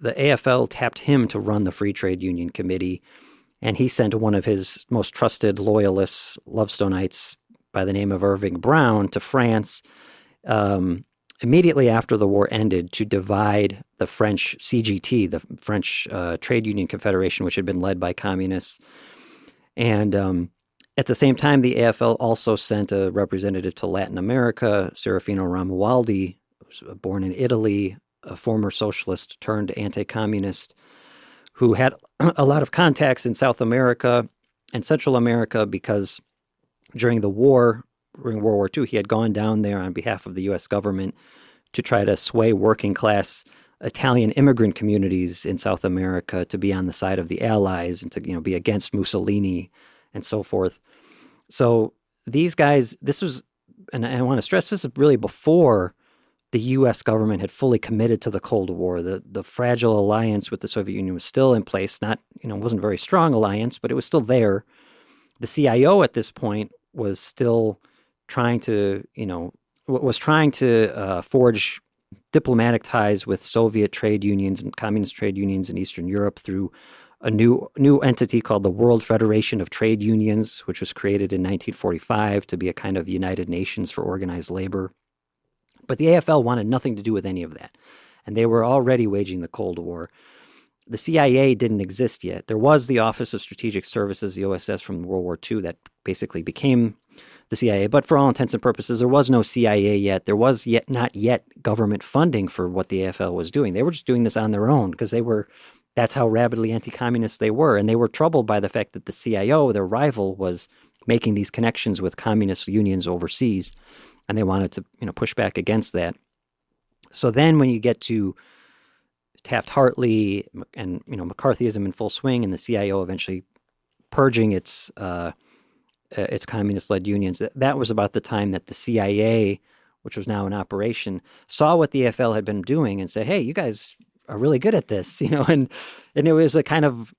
the AFL tapped him to run the Free Trade Union Committee. And he sent one of his most trusted loyalists, Lovestonites, by the name of Irving Brown, to France immediately after the war ended to divide the French CGT, the French Trade Union Confederation, which had been led by communists. And at the same time, the AFL also sent a representative to Latin America, Serafino Romualdi, who was born in Italy, a former socialist turned anti-communist, who had a lot of contacts in South America and Central America because during World War II, he had gone down there on behalf of the U.S. government to try to sway working class Italian immigrant communities in South America to be on the side of the Allies and to be against Mussolini and so forth. So these guys, this was, and I want to stress, this is really before the U.S. government had fully committed to the Cold War. The fragile alliance with the Soviet Union was still in place. Not, wasn't a very strong alliance, but it was still there. The CIO at this point was still trying to, forge diplomatic ties with Soviet trade unions and communist trade unions in Eastern Europe through a new entity called the World Federation of Trade Unions, which was created in 1945 to be a kind of United Nations for organized labor. But the AFL wanted nothing to do with any of that. And they were already waging the Cold War. The CIA didn't exist yet. There was the Office of Strategic Services, the OSS, from World War II that basically became the CIA. But for all intents and purposes, there was no CIA yet. There was not yet government funding for what the AFL was doing. They were just doing this on their own because that's how rabidly anti-communist they were. And they were troubled by the fact that the CIO, their rival, was making these connections with communist unions overseas. And they wanted to, push back against that. So then when you get to Taft-Hartley and, McCarthyism in full swing and the CIO eventually purging its communist-led unions, that was about the time that the CIA, which was now in operation, saw what the AFL had been doing and said, hey, you guys are really good at this, and it was a kind of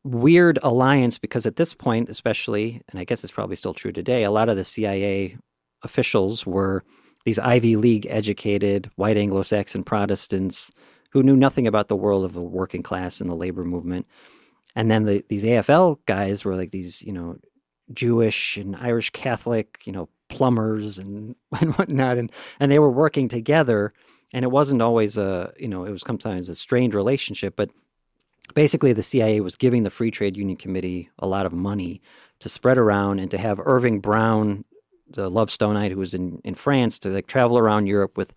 weird alliance because at this point, especially, and I guess it's probably still true today, a lot of the CIA officials were these Ivy League educated white Anglo-Saxon Protestants who knew nothing about the world of the working class and the labor movement. And then these AFL guys were like these, Jewish and Irish Catholic, plumbers and whatnot. And they were working together. And it wasn't always it was sometimes a strained relationship. But basically, the CIA was giving the Free Trade Union Committee a lot of money to spread around and to have Irving Brown, the Lovestonite who was in France, to like travel around Europe with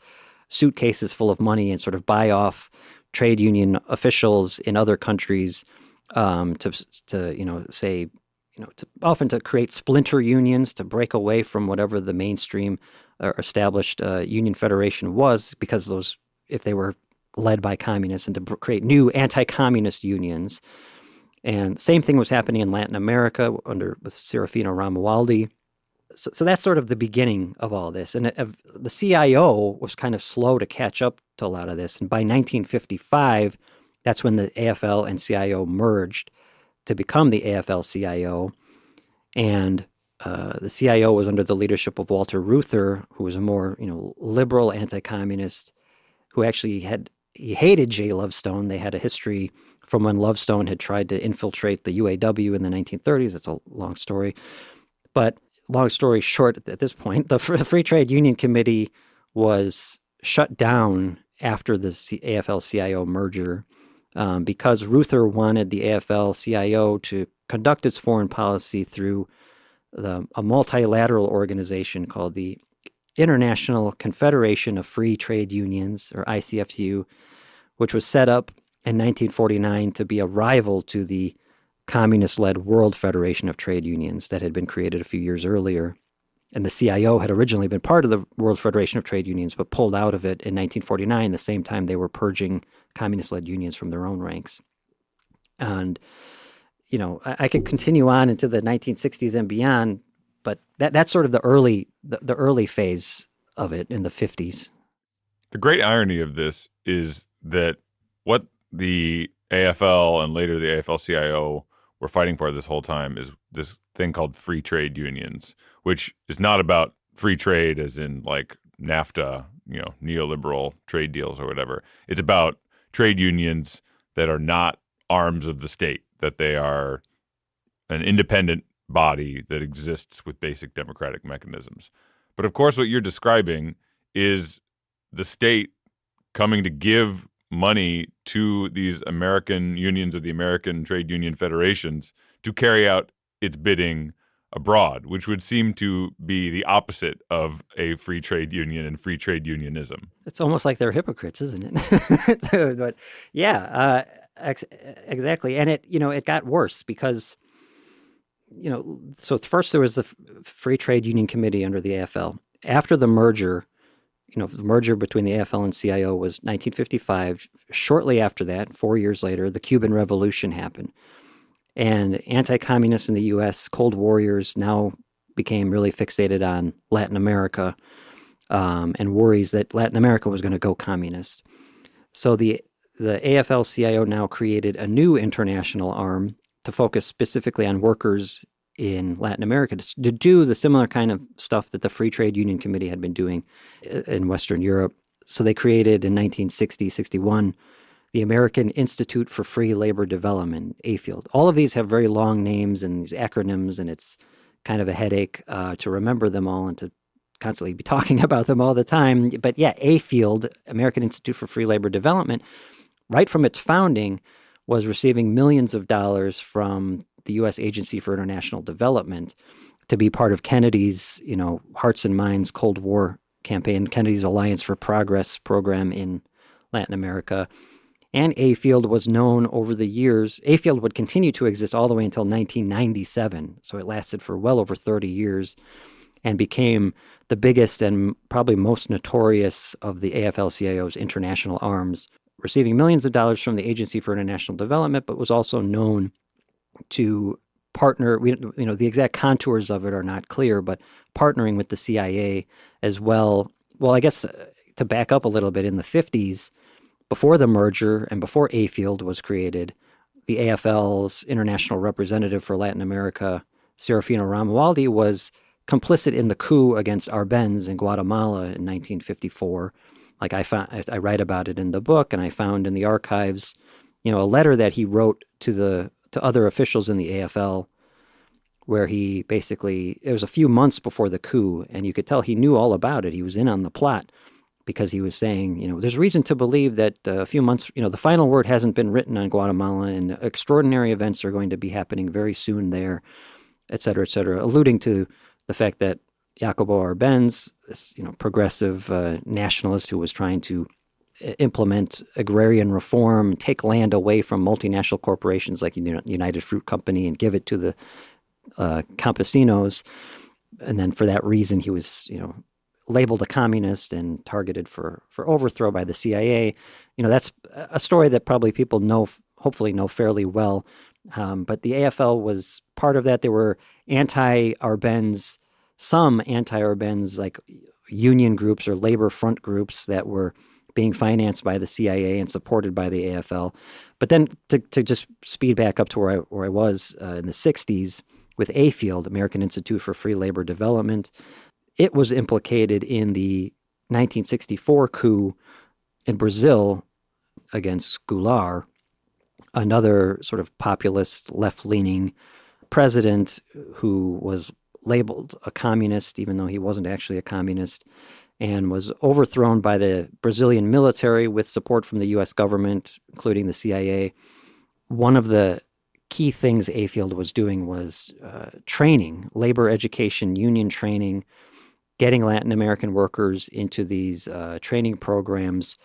suitcases full of money and sort of buy off trade union officials in other countries often to create splinter unions to break away from whatever the mainstream or established union federation was, because if they were led by communists, and to create new anti-communist unions. And same thing was happening in Latin America with Serafino Romualdi. So that's sort of the beginning of all this. And the CIO was kind of slow to catch up to a lot of this. And by 1955, that's when the AFL and CIO merged to become the AFL-CIO. And the CIO was under the leadership of Walter Reuther, who was a more liberal anti-communist, who actually he hated Jay Lovestone. They had a history from when Lovestone had tried to infiltrate the UAW in the 1930s. That's a long story. But long story short, at this point, the Free Trade Union Committee was shut down after the AFL-CIO merger because Reuther wanted the AFL-CIO to conduct its foreign policy through a multilateral organization called the International Confederation of Free Trade Unions, or ICFU, which was set up in 1949 to be a rival to the communist-led World Federation of Trade Unions that had been created a few years earlier. And the CIO had originally been part of the World Federation of Trade Unions, but pulled out of it in 1949, the same time they were purging communist-led unions from their own ranks. And, I could continue on into the 1960s and beyond, but that's sort of the early phase of it in the 50s. The great irony of this is that what the AFL and later the AFL-CIO were fighting for this whole time is this thing called free trade unions, which is not about free trade as in like NAFTA, neoliberal trade deals or whatever. It's about trade unions that are not arms of the state, that they are an independent body that exists with basic democratic mechanisms. But of course, what you're describing is the state coming to give money to these American unions or the American trade union federations to carry out its bidding abroad, which would seem to be the opposite of a free trade union and free trade unionism. It's almost like they're hypocrites, isn't it? But yeah, exactly. And it got worse because, so first there was the Free Trade Union Committee under the AFL. After the merger, the merger between the AFL and CIO was 1955. Shortly after that, 4 years later, the Cuban Revolution happened. And anti-communists in the U.S., Cold Warriors, now became really fixated on Latin America and worries that Latin America was going to go communist. So the AFL-CIO now created a new international arm to focus specifically on workers in Latin America to do the similar kind of stuff that the Free Trade Union Committee had been doing in Western Europe. So they created in 1960-61 the American Institute for Free Labor Development, AFIELD. All of these have very long names and these acronyms, and it's kind of a headache to remember them all and to constantly be talking about them all the time. But yeah, AFIELD, American Institute for Free Labor Development, right from its founding, was receiving millions of dollars from the U.S. Agency for International Development to be part of Kennedy's, Hearts and Minds Cold War campaign, Kennedy's Alliance for Progress program in Latin America. And AFIELD was known over the years. AFIELD would continue to exist all the way until 1997. So it lasted for well over 30 years and became the biggest and probably most notorious of the AFL-CIO's international arms, receiving millions of dollars from the Agency for International Development, but was also known to partner, the exact contours of it are not clear, but partnering with the CIA as well. Well, I guess to back up a little bit, in the 50s, before the merger and before A-Field was created, the AFL's international representative for Latin America, Serafino Romualdi, was complicit in the coup against Arbenz in Guatemala in 1954. Like I write about it in the book, and I found in the archives, a letter that he wrote to other officials in the AFL, where he basically, it was a few months before the coup, and you could tell he knew all about it. He was in on the plot, because he was saying, there's reason to believe that a few months, the final word hasn't been written on Guatemala, and extraordinary events are going to be happening very soon there, et cetera, alluding to the fact that Jacobo Arbenz, this, progressive nationalist who was trying to implement agrarian reform, take land away from multinational corporations like United Fruit Company and give it to the campesinos. And then for that reason, he was, labeled a communist and targeted for overthrow by the CIA. That's a story that probably people hopefully know fairly well. But the AFL was part of that. There were some anti-Arbenz, like union groups or labor front groups that were being financed by the CIA and supported by the AFL. But then to just speed back up to where I was in the 60s with A-Field, American Institute for Free Labor Development, it was implicated in the 1964 coup in Brazil against Goulart, another sort of populist, left-leaning president who was labeled a communist, even though he wasn't actually a communist, and was overthrown by the Brazilian military with support from the U.S. government, including the CIA. One of the key things A-Field was doing was training, labor education, union training, getting Latin American workers into these training programs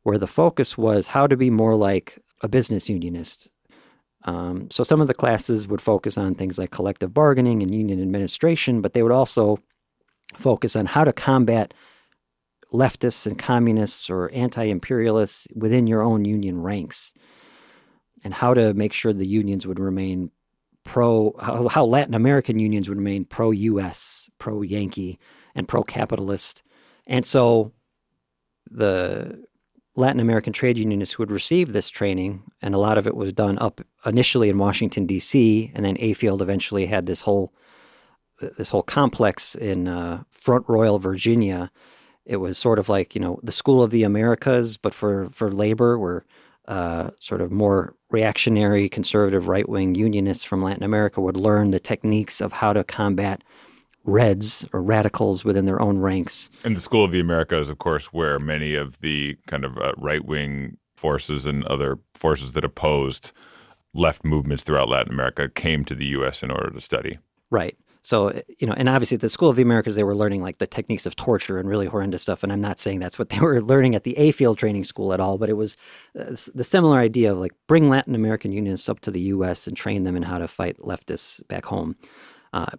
where the focus was how to be more like a business unionist. So some of the classes would focus on things like collective bargaining and union administration, but they would also focus on how to combat leftists and communists or anti-imperialists within your own union ranks, and how to make sure the unions would remain how Latin American unions would remain pro-U.S., pro-Yankee, and pro-capitalist. And so the Latin American trade unionists who would receive this training, and a lot of it was done up initially in Washington, D.C., and then A-Field eventually had this whole complex in Front Royal, Virginia. It was sort of like, the School of the Americas, but for labor, where sort of more reactionary, conservative, right-wing unionists from Latin America would learn the techniques of how to combat Reds or radicals within their own ranks. And the School of the Americas, of course, where many of the kind of right-wing forces and other forces that opposed left movements throughout Latin America came to the U.S. in order to study. Right. So, and obviously at the School of the Americas, they were learning like the techniques of torture and really horrendous stuff. And I'm not saying that's what they were learning at the A-Field training school at all, but it was the similar idea of like bring Latin American unionists up to the U.S. and train them in how to fight leftists back home.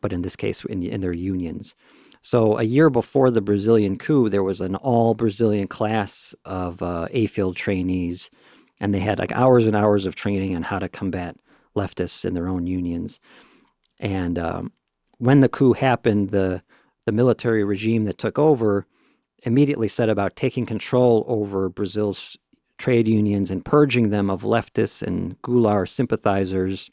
But in this case, in their unions. So a year before the Brazilian coup, there was an all-Brazilian class of A-Field trainees, and they had like hours and hours of training on how to combat leftists in their own unions. And when the coup happened, the military regime that took over immediately set about taking control over Brazil's trade unions and purging them of leftists and Goulart sympathizers.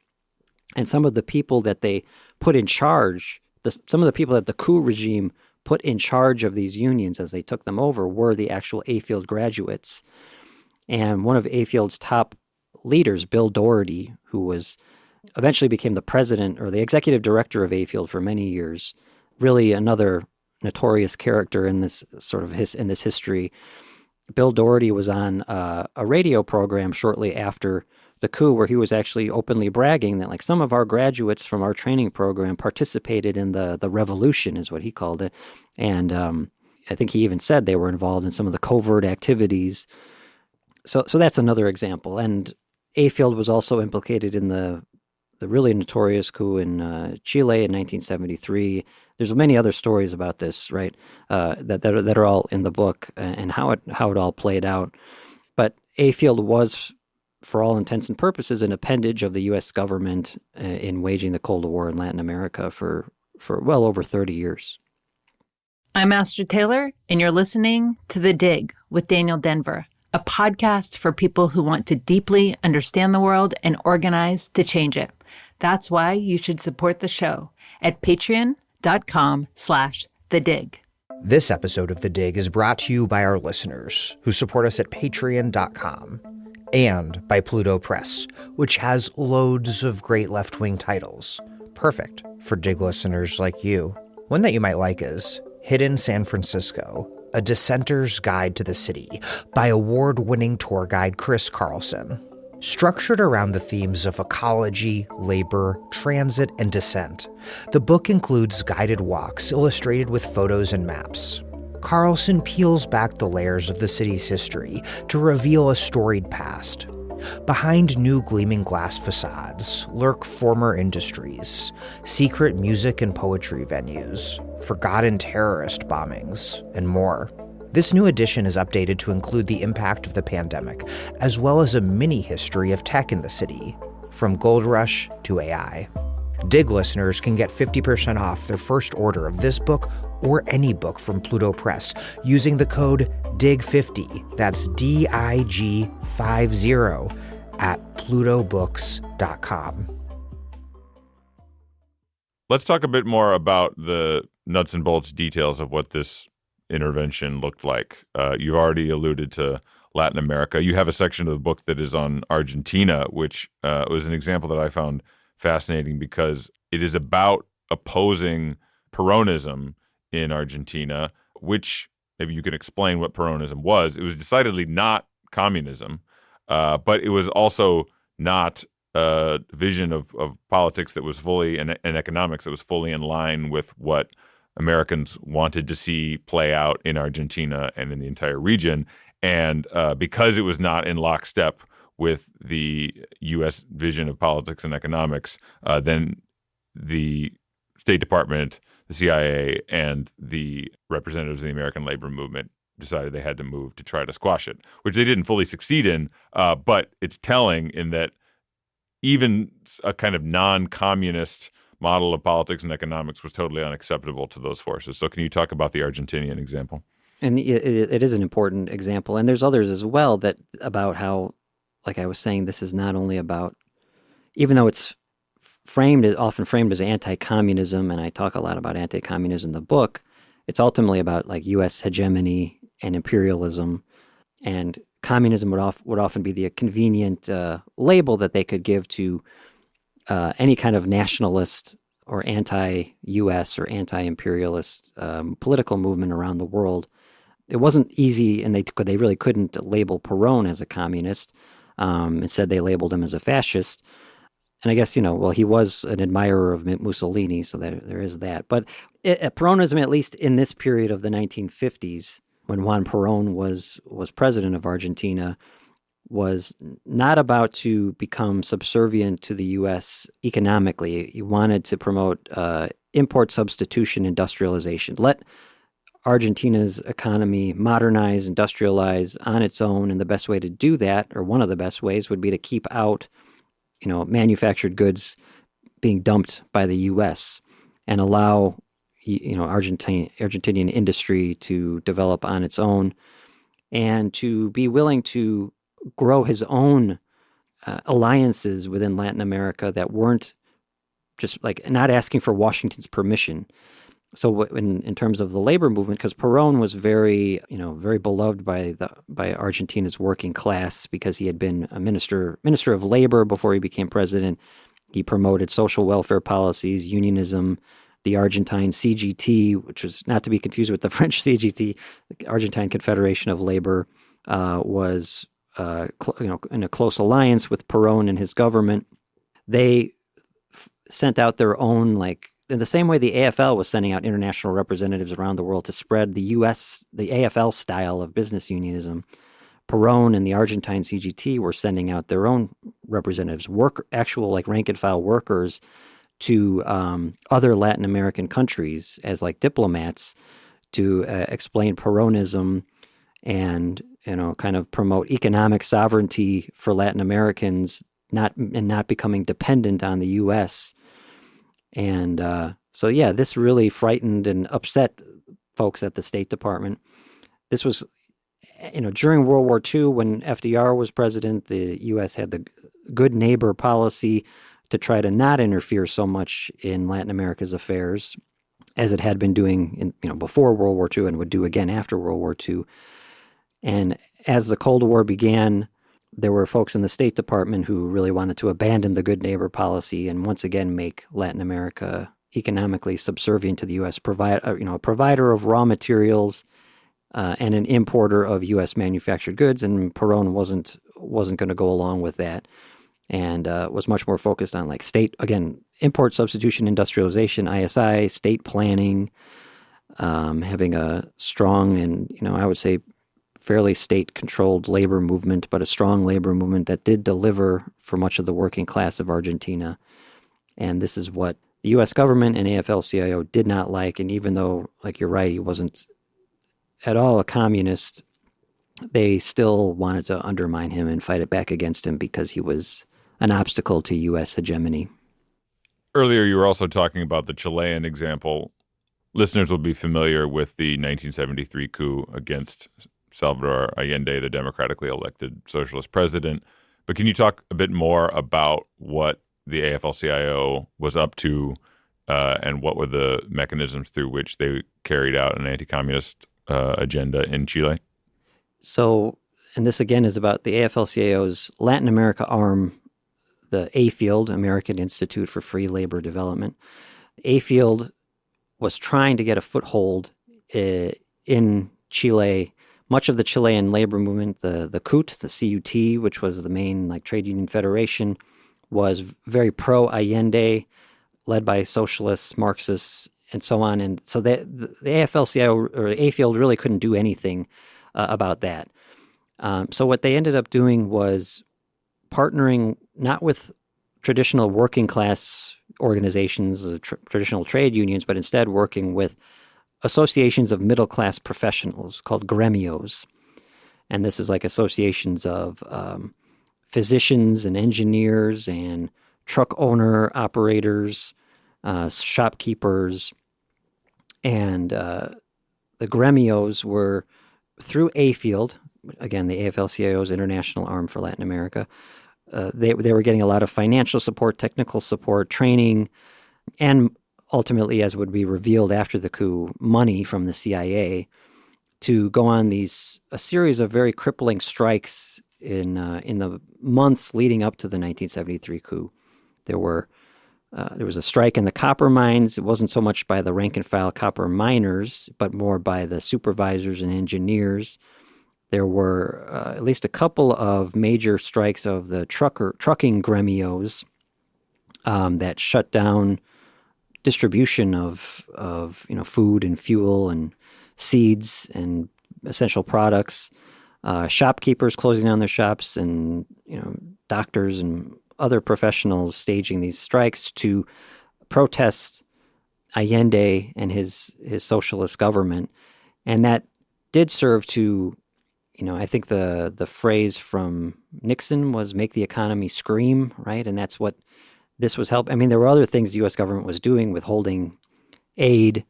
And some of the people that they put in charge, some of the people that the coup regime put in charge of these unions as they took them over were the actual A-Field graduates. And one of A-Field's top leaders, Bill Doherty, who eventually became the president or the executive director of A-Field for many years, really another notorious character in this sort of in this history. Bill Doherty was on a radio program shortly after the coup where he was actually openly bragging that like some of our graduates from our training program participated in the revolution, is what he called it. And I think he even said they were involved in some of the covert activities. So that's another example. And A-Field was also implicated in the really notorious coup in Chile in 1973. There's many other stories about this, right? That are all in the book and how it all played out. But A-Field was, for all intents and purposes, an appendage of the U.S. government in waging the Cold War in Latin America for well over 30 years. I'm Astrid Taylor, and you're listening to The Dig with Daniel Denver, a a podcast for people who want to deeply understand the world and organize to change it. That's why you should support the show at patreon.com/thedig. This episode of The Dig is brought to you by our listeners who support us at patreon.com and by Pluto Press, which has loads of great left-wing titles. Perfect for Dig listeners like you. One that you might like is Hidden San Francisco, A Dissenter's Guide to the City by award-winning tour guide Chris Carlson. Structured around the themes of ecology, labor, transit, and dissent, the book includes guided walks illustrated with photos and maps. Carlson peels back the layers of the city's history to reveal a storied past. Behind new gleaming glass facades lurk former industries, secret music and poetry venues, forgotten terrorist bombings, and more. This new edition is updated to include the impact of the pandemic, as well as a mini-history of tech in the city, from Gold Rush to AI. Dig listeners can get 50% off their first order of this book or any book from Pluto Press using the code DIG50, that's DIG50, at plutobooks.com. Let's talk a bit more about the nuts and bolts details of what this intervention looked like. You've already alluded to Latin America. You have a section of the book that is on Argentina, which was an example that I found fascinating because it is about opposing Peronism in Argentina, which maybe you can explain what Peronism was. It was decidedly not communism, but it was also not a vision of politics that was fully, and economics that was fully in line with what Americans wanted to see play out in Argentina and in the entire region. And because it was not in lockstep with the U.S. vision of politics and economics, then the State Department, the CIA, and the representatives of the American labor movement decided they had to move to try to squash it, which they didn't fully succeed in. But it's telling in that even a kind of non-communist model of politics and economics was totally unacceptable to those forces. So can you talk about the Argentinian example? And it is an important example. And there's others as well that about how, like I was saying, this is not only about, even though it's often framed as anti-communism, and I talk a lot about anti-communism in the book, it's ultimately about like U.S. hegemony and imperialism. And communism would often be the convenient label that they could give to any kind of nationalist or anti-U.S. or anti-imperialist political movement around the world. It wasn't easy, and they really couldn't label Perón as a communist. Instead, they labeled him as a fascist. And I guess, he was an admirer of Mussolini, so there is that. But Peronism, at least in this period of the 1950s, when Juan Perón was president of Argentina, was not about to become subservient to the U.S. economically. He wanted to promote import substitution industrialization. Let Argentina's economy modernize, industrialize on its own, and the best way to do that, or one of the best ways, would be to keep out, manufactured goods being dumped by the U.S. and allow, Argentinian industry to develop on its own, and to be willing to grow his own alliances within Latin America that weren't just like not asking for Washington's permission. So in terms of the labor movement, because Perón was very beloved by Argentina's working class because he had been a minister of labor before he became president. He promoted social welfare policies, unionism, the Argentine CGT, which was not to be confused with the French CGT, the Argentine Confederation of Labor, was in a close alliance with Perón and his government. They sent out their own, in the same way the AFL was sending out international representatives around the world to spread the AFL style of business unionism. Perón and the Argentine CGT were sending out their own representatives, actual rank and file workers, to other Latin American countries as diplomats to explain Peronism and kind of promote economic sovereignty for Latin Americans, not becoming dependent on the U.S. And this really frightened and upset folks at the State Department. This was during World War II, when FDR was president, the U.S. had the good neighbor policy to try to not interfere so much in Latin America's affairs as it had been doing before World War II and would do again after World War II. And as the Cold War began, there were folks in the State Department who really wanted to abandon the good neighbor policy and once again make Latin America economically subservient to the U.S., a provider of raw materials and an importer of U.S. manufactured goods. And Perón wasn't going to go along with that, and was much more focused on like state, again, import substitution, industrialization, ISI, state planning, having a strong and, I would say fairly state-controlled labor movement, but a strong labor movement that did deliver for much of the working class of Argentina. And this is what the U.S. government and AFL-CIO did not like. And even though, like you're right, he wasn't at all a communist, they still wanted to undermine him and fight it back against him because he was an obstacle to U.S. hegemony. Earlier, you were also talking about the Chilean example. Listeners will be familiar with the 1973 coup against Salvador Allende, the democratically elected socialist president. But can you talk a bit more about what the AFL-CIO was up to and what were the mechanisms through which they carried out an anti-communist agenda in Chile? So, and this again is about the AFL-CIO's Latin America arm, the AFIELD, American Institute for Free Labor Development. AFIELD was trying to get a foothold in Chile. Much of the Chilean labor movement, the CUT, the CUT, which was the main trade union federation, was very pro-Allende, led by socialists, Marxists, and so on. And so the AFL-CIO or AFIELD really couldn't do anything about that. So what they ended up doing was partnering not with traditional working class organizations, traditional trade unions, but instead working with associations of middle-class professionals called gremios. And this is like associations of physicians and engineers and truck owner operators, shopkeepers. And the gremios were through AFIELD, again, the AFL-CIO's international arm for Latin America. They were getting a lot of financial support, technical support, training, and ultimately, as would be revealed after the coup, money from the CIA to go on a series of very crippling strikes in the months leading up to the 1973 coup. There was a strike in the copper mines. It wasn't so much by the rank and file copper miners, but more by the supervisors and engineers. There were at least a couple of major strikes of the trucking gremios that shut down distribution of food and fuel and seeds and essential products, shopkeepers closing down their shops, and doctors and other professionals staging these strikes to protest Allende and his socialist government. And that did serve to, I think the phrase from Nixon was "make the economy scream," right? And that's what this was help. I mean, there were other things the U.S. government was doing, withholding aid,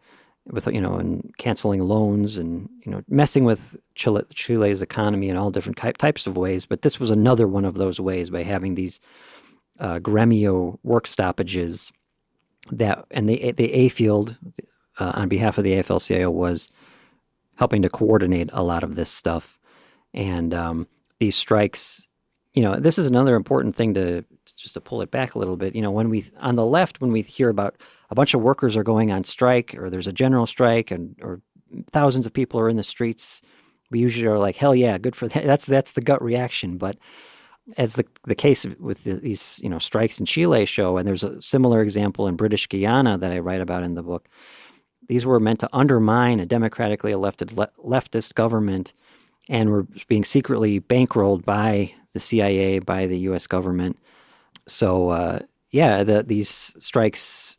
and canceling loans, and messing with Chile's economy in all different types of ways. But this was another one of those ways by having these gremio work stoppages. And the AFIELD, on behalf of the AFL-CIO, was helping to coordinate a lot of this stuff. And these strikes, this is another important thing to pull it back a little bit. On the left, when we hear about a bunch of workers are going on strike, or there's a general strike, or thousands of people are in the streets, we usually are like, hell yeah, good for that. That's the gut reaction. But as the case with these strikes in Chile show, and there's a similar example in British Guiana that I write about in the book, these were meant to undermine a democratically elected leftist government, and were being secretly bankrolled by the CIA, by the U.S. government. So, these strikes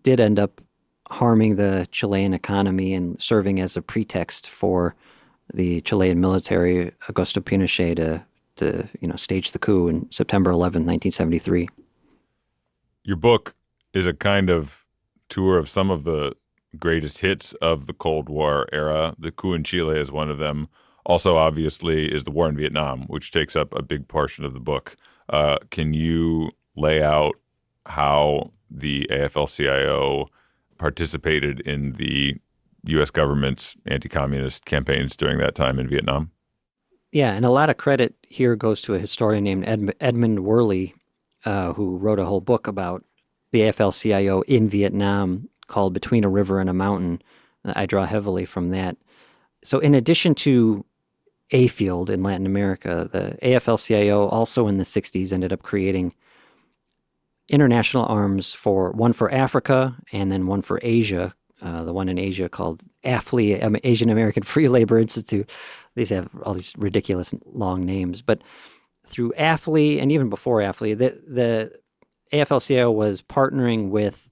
did end up harming the Chilean economy and serving as a pretext for the Chilean military, Augusto Pinochet, to stage the coup in September 11, 1973. Your book is a kind of tour of some of the greatest hits of the Cold War era. The coup in Chile is one of them. Also, obviously, is the war in Vietnam, which takes up a big portion of the book. Can you lay out how the AFL-CIO participated in the U.S. government's anti-communist campaigns during that time in Vietnam? Yeah, and a lot of credit here goes to a historian named Edmund Worley, who wrote a whole book about the AFL-CIO in Vietnam called Between a River and a Mountain. I draw heavily from that. So in addition to A-Field in Latin America, the AFL-CIO also in the 60s ended up creating international arms, one for Africa and then one for Asia. The one in Asia called AFLI, Asian American Free Labor Institute. These have all these ridiculous long names. But through AFLI and even before AFLI, the AFL-CIO was partnering with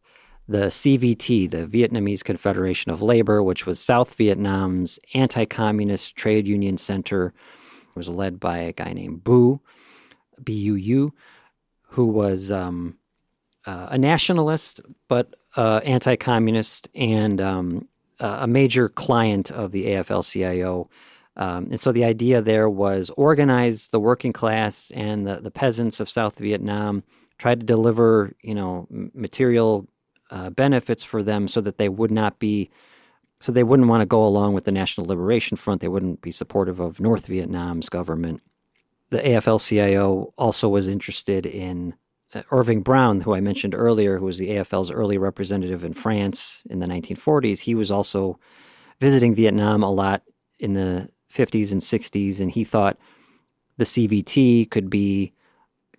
the CVT, the Vietnamese Confederation of Labor, which was South Vietnam's anti-communist trade union center. It was led by a guy named Buu, B-U-U, who was a nationalist, but anti-communist and a major client of the AFL-CIO. And so the idea there was organize the working class and the peasants of South Vietnam, try to deliver, material benefits for them so that they wouldn't want to go along with the National Liberation Front. They wouldn't be supportive of North Vietnam's government. The AFL-CIO also was interested in Irving Brown, who I mentioned earlier, who was the AFL's early representative in France in the 1940s. He was also visiting Vietnam a lot in the 50s and 60s, and he thought the CVT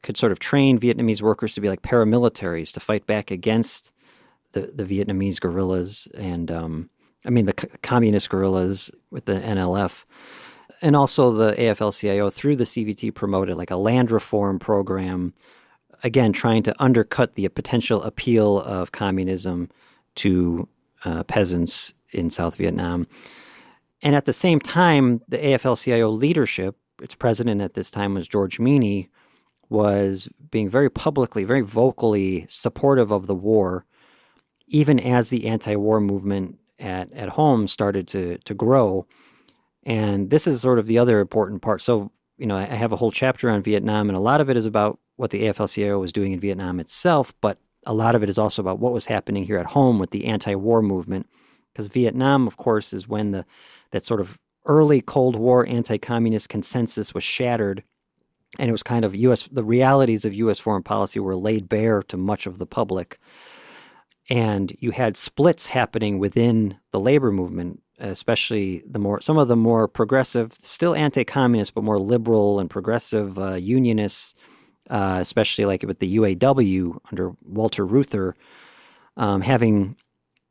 could sort of train Vietnamese workers to be like paramilitaries to fight back against the Vietnamese guerrillas and, the communist guerrillas with the NLF. And also the AFL-CIO through the CVT promoted like a land reform program, again, trying to undercut the potential appeal of communism to peasants in South Vietnam. And at the same time, the AFL-CIO leadership, its president at this time was George Meany, was being very publicly, very vocally supportive of the war, even as the anti-war movement at home started to grow. And this is sort of the other important part. So, I have a whole chapter on Vietnam, and a lot of it is about what the AFL-CIO was doing in Vietnam itself, but a lot of it is also about what was happening here at home with the anti-war movement. Because Vietnam, of course, is when that sort of early Cold War anti-communist consensus was shattered, and it was kind of the realities of U.S. foreign policy were laid bare to much of the public. And you had splits happening within the labor movement, especially some of the more progressive, still anti-communist, but more liberal and progressive unionists, especially like with the UAW under Walter Reuther, having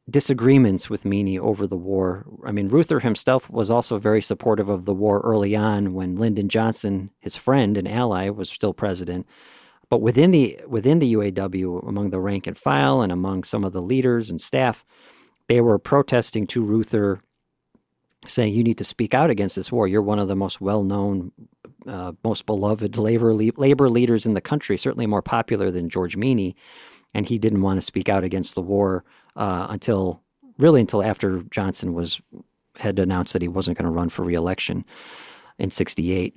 disagreements with Meany over the war. I mean, Reuther himself was also very supportive of the war early on when Lyndon Johnson, his friend and ally, was still president. But within the UAW, among the rank and file and among some of the leaders and staff, they were protesting to Reuther, saying, you need to speak out against this war. You're one of the most well-known, most beloved labor leaders in the country, certainly more popular than George Meany. And he didn't want to speak out against the war until after Johnson had announced that he wasn't going to run for re-election in 1968.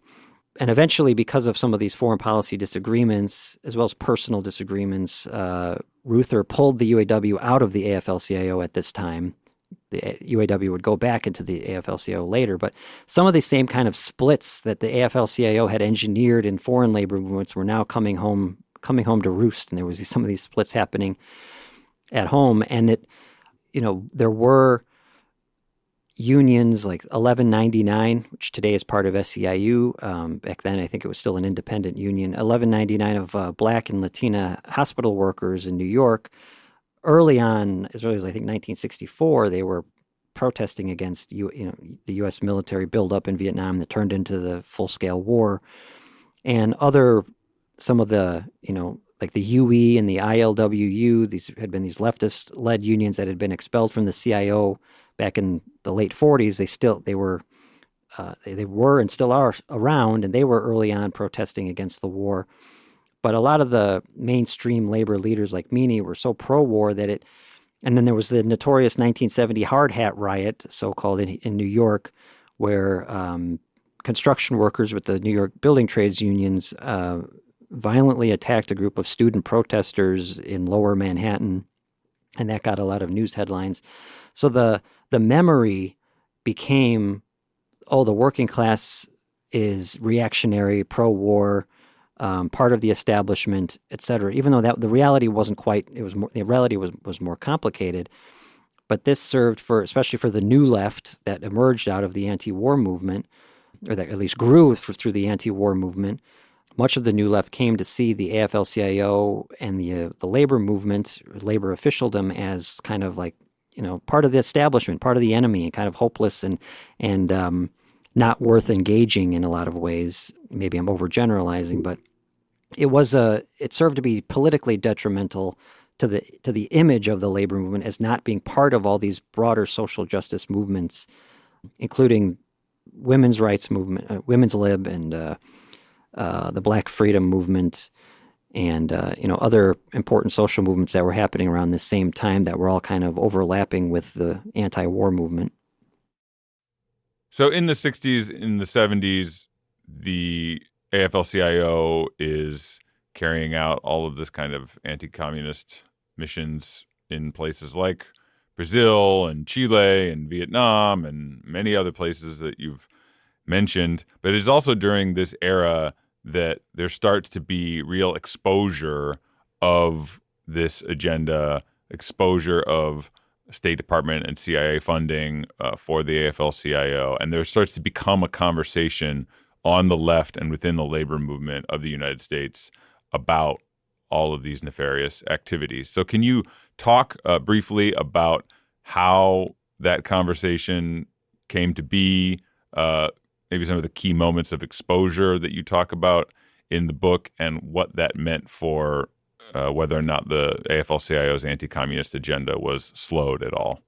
And eventually, because of some of these foreign policy disagreements, as well as personal disagreements, Reuther pulled the UAW out of the AFL-CIO at this time. The UAW would go back into the AFL-CIO later, but some of the same kind of splits that the AFL-CIO had engineered in foreign labor movements were now coming home to roost, and there was some of these splits happening at home, and that there were unions like 1199, which today is part of SEIU. Back then, I think it was still an independent union. 1199 of Black and Latina hospital workers in New York. Early on, as early as I think 1964, they were protesting against the U.S. military buildup in Vietnam that turned into the full-scale war, and some of the like the UE and the ILWU. These had been these leftist-led unions that had been expelled from the CIO back in the late 40s. They were and still are around, and they were early on protesting against the war. But a lot of the mainstream labor leaders like Meany were so pro-war that and then there was the notorious 1970 Hard Hat riot, so-called, in New York, where construction workers with the New York building trades unions violently attacked a group of student protesters in lower Manhattan, and that got a lot of news headlines. So the memory became, the working class is reactionary, pro-war, part of the establishment, et cetera, even though that the reality wasn't quite, the reality was more complicated. But this served for, especially for the new left that emerged out of the anti-war movement, or that at least grew through the anti-war movement. Much of the new left came to see the AFL-CIO and the labor movement, labor officialdom, as kind of like, part of the establishment, part of the enemy, and kind of hopeless and not worth engaging in a lot of ways. Maybe I'm overgeneralizing, but it served to be politically detrimental to the image of the labor movement as not being part of all these broader social justice movements, including women's rights movement, women's lib, and the Black Freedom movement, and other important social movements that were happening around the same time that were all kind of overlapping with the anti-war movement. So in the 60s, in the 70s, the AFL-CIO is carrying out all of this kind of anti-communist missions in places like Brazil and Chile and Vietnam and many other places that you've mentioned. But it is also during this era that there starts to be real exposure of this agenda, exposure of State Department and CIA funding for the AFL-CIO. And there starts to become a conversation on the left and within the labor movement of the United States about all of these nefarious activities. So can you talk briefly about how that conversation came to be, maybe some of the key moments of exposure that you talk about in the book, and what that meant for whether or not the AFL-CIO's anti-communist agenda was slowed at all?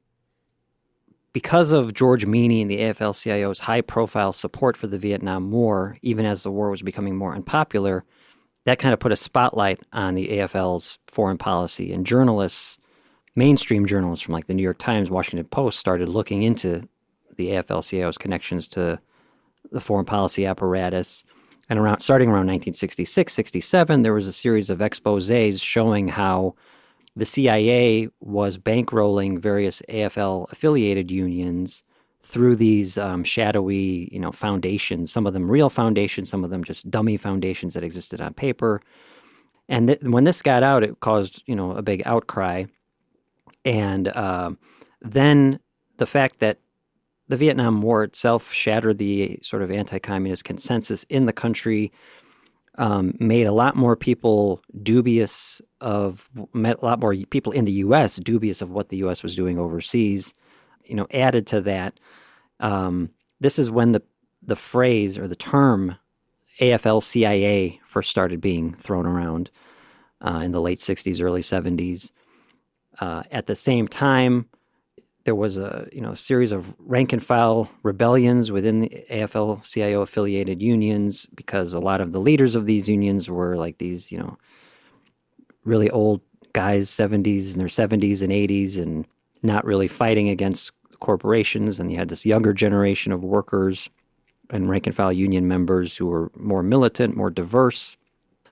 Because of George Meany and the AFL-CIO's high-profile support for the Vietnam War, even as the war was becoming more unpopular, that kind of put a spotlight on the AFL's foreign policy. And journalists, mainstream journalists from like the New York Times, Washington Post, started looking into the AFL-CIO's connections to the foreign policy apparatus. And starting around 1966, 67, there was a series of exposés showing how the CIA was bankrolling various AFL-affiliated unions through these shadowy, foundations, some of them real foundations, some of them just dummy foundations that existed on paper. And when this got out, it caused, a big outcry. And then the fact that the Vietnam War itself shattered the sort of anti-communist consensus in the country, made a lot more people dubious met a lot more people in the U.S. dubious of what the U.S. was doing overseas. Added to that, this is when the phrase or the term AFL-CIA first started being thrown around in the late 60s, early 70s. At the same time, there was a series of rank and file rebellions within the AFL-CIO affiliated unions, because a lot of the leaders of these unions were like these really old guys, 70s in their 70s and 80s, and not really fighting against corporations. And you had this younger generation of workers and rank and file union members who were more militant, more diverse.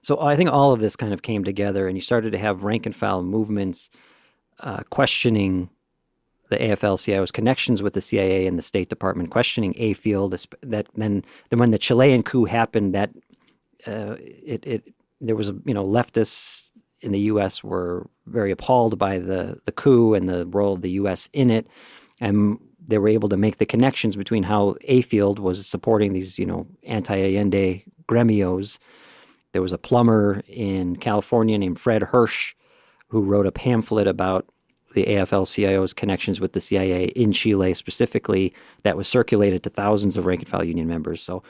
So I think all of this kind of came together, and you started to have rank and file movements questioning the AFL-CIO's connections with the CIA and the State Department, questioning A-Field. That then when the Chilean coup happened, that there was leftists in the U.S. were very appalled by the coup and the role of the U.S. in it, and they were able to make the connections between how A-Field was supporting these anti-Allende gremios. There was a plumber in California named Fred Hirsch who wrote a pamphlet about the AFL-CIO's connections with the CIA in Chile specifically, that was circulated to thousands of rank-and-file union members. So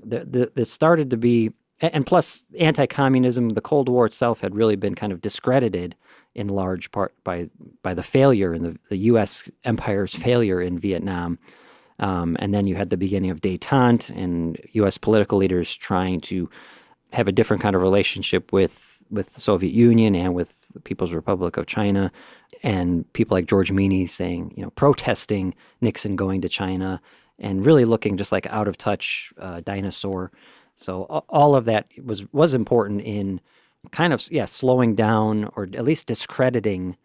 this started to be, and plus anti-communism, the Cold War itself had really been kind of discredited in large part by the failure and the U.S. empire's failure in Vietnam. And then you had the beginning of détente and U.S. political leaders trying to have a different kind of relationship with the Soviet Union and with the People's Republic of China, and people like George Meany saying, protesting Nixon going to China, and really looking just like out of touch dinosaur. So all of that was important in kind of slowing down or at least discrediting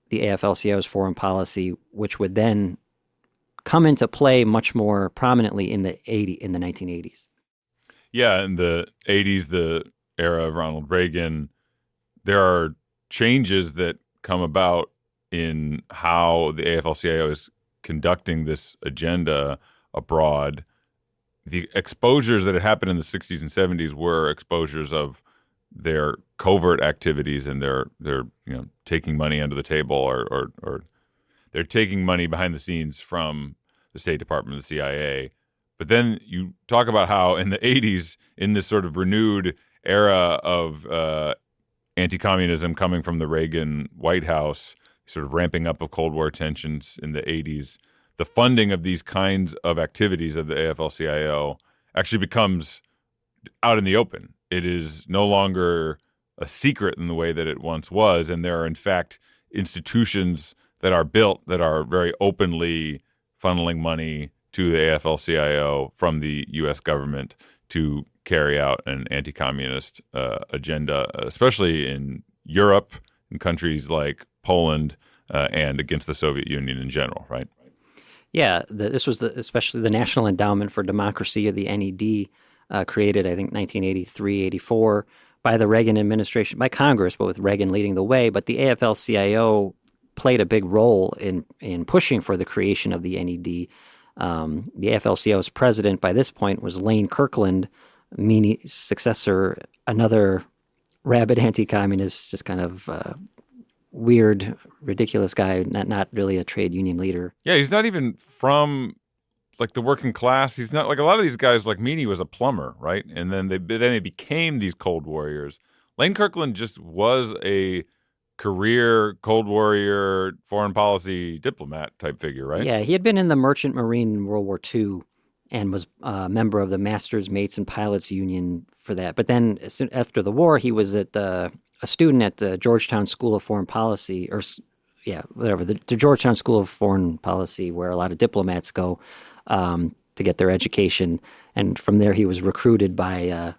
the AFL-CIO's foreign policy, which would then come into play much more prominently in the 1980s. Yeah, in the 80s, the era of Ronald Reagan, there are changes that come about in how the AFL-CIO is conducting this agenda abroad. The exposures that had happened in the 60s and 70s were exposures of their covert activities, and they're taking money under the table, or they're taking money behind the scenes from the State Department, the CIA. But then you talk about how in the 80s, in this sort of renewed era of anti-communism coming from the Reagan White House, sort of ramping up of Cold War tensions in the 80s, the funding of these kinds of activities of the AFL-CIO actually becomes out in the open. It is no longer a secret in the way that it once was, and there are, in fact, institutions that are built that are very openly funneling money to the AFL-CIO from the U.S. government to carry out an anti-communist agenda, especially in Europe, in countries like Poland, and against the Soviet Union in general, right? Yeah, this was especially the National Endowment for Democracy, or the NED, created, I think, 1983, 84, by the Reagan administration, by Congress, but with Reagan leading the way. But the AFL-CIO played a big role in pushing for the creation of the NED. The AFL-CIO's president by this point was Lane Kirkland, Meany's successor, another rabid anti-communist, just kind of weird, ridiculous guy, not really a trade union leader. Yeah, he's not even from like the working class. He's not like a lot of these guys. Like Meany was a plumber, right? And then they became these Cold Warriors. Lane Kirkland just was a career Cold Warrior, foreign policy diplomat type figure, right? Yeah, he had been in the Merchant Marine in World War II and was a member of the Masters, Mates, and Pilots Union for that. But then after the war, he was at a student at the Georgetown School of Foreign Policy, the Georgetown School of Foreign Policy, where a lot of diplomats go to get their education. And from there, he was recruited by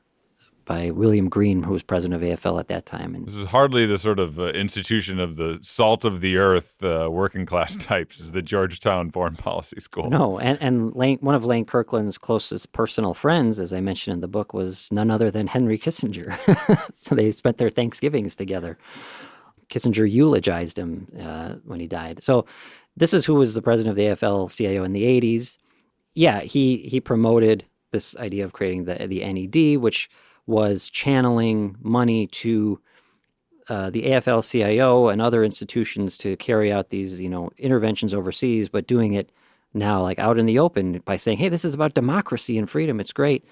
William Green, who was president of AFL at that time. And this is hardly the sort of institution of the salt of the earth working class types, is the Georgetown Foreign Policy School. No, and one of Lane Kirkland's closest personal friends, as I mentioned in the book, was none other than Henry Kissinger. So they spent their Thanksgivings together. Kissinger eulogized him when he died. So this is who was the president of the AFL-CIO in the 80s. Yeah, he promoted this idea of creating the NED, which was channeling money to the AFL-CIO and other institutions to carry out these, interventions overseas, but doing it now like out in the open by saying, hey, this is about democracy and freedom. It's great.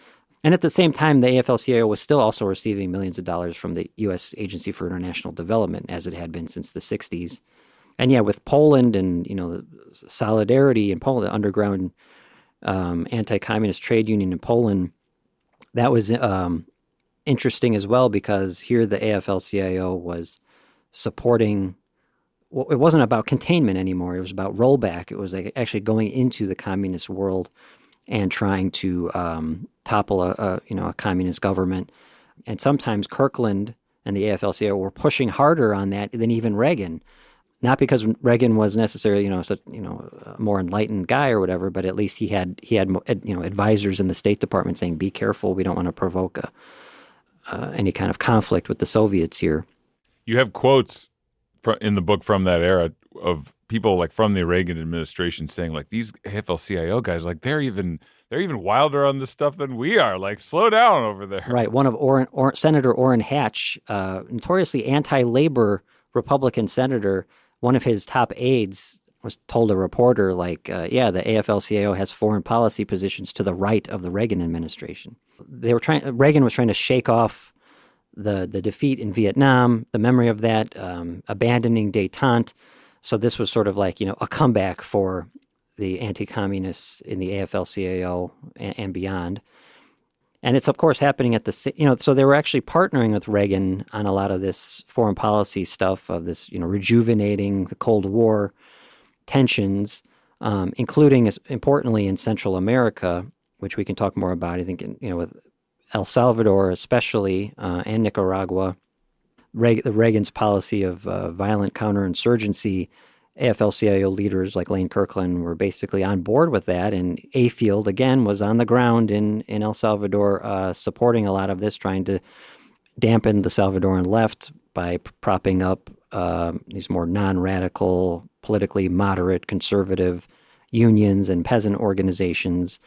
And at the same time, the AFL-CIO was still also receiving millions of dollars from the U.S. Agency for International Development, as it had been since the 60s. And yeah, with Poland and, the solidarity in Poland, the underground anti-communist trade union in Poland, that was interesting as well, because here the AFL-CIO was supporting, it wasn't about containment anymore. It was about rollback. It was actually going into the communist world and trying to topple a communist government. And sometimes Kirkland and the AFL-CIO were pushing harder on that than even Reagan. Not because Reagan was necessarily, a more enlightened guy or whatever, but at least he had advisors in the State Department saying, "Be careful, we don't want to provoke any kind of conflict with the Soviets here." You have quotes in the book from that era of people like from the Reagan administration saying, like, these AFL-CIO guys, like they're even wilder on this stuff than we are. Like, slow down over there. Right. One of Senator Orrin Hatch, notoriously anti-labor Republican senator, one of his top aides was told a reporter, the AFL-CIO has foreign policy positions to the right of the Reagan administration. Reagan was trying to shake off the defeat in Vietnam, the memory of that, abandoning détente. So this was sort of like, a comeback for the anti-communists in the AFL-CIO and beyond. And it's, of course, happening at so they were actually partnering with Reagan on a lot of this foreign policy stuff of this, rejuvenating the Cold War tensions, including, importantly, in Central America, which we can talk more about, I think, with El Salvador especially, and Nicaragua. Reagan's policy of violent counterinsurgency, AFL-CIO leaders like Lane Kirkland were basically on board with that, and Field, again, was on the ground in El Salvador supporting a lot of this, trying to dampen the Salvadoran left by propping up these more non-radical, politically moderate, conservative unions and peasant organizations,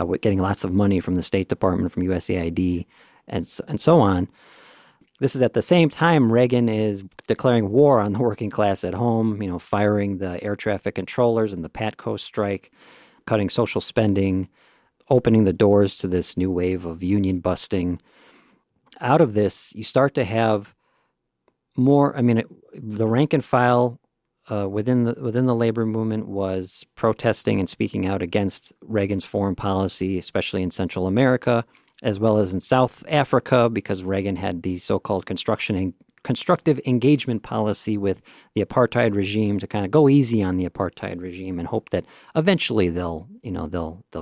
with getting lots of money from the State Department, from USAID, and so on. This is at the same time Reagan is declaring war on the working class at home, firing the air traffic controllers and the PATCO strike, cutting social spending, opening the doors to this new wave of union busting. Out of this, you start to have more, the rank and file within the labor movement was protesting and speaking out against Reagan's foreign policy, especially in Central America, as well as in South Africa, because Reagan had the so-called constructive engagement policy with the apartheid regime to kind of go easy on the apartheid regime and hope that eventually they'll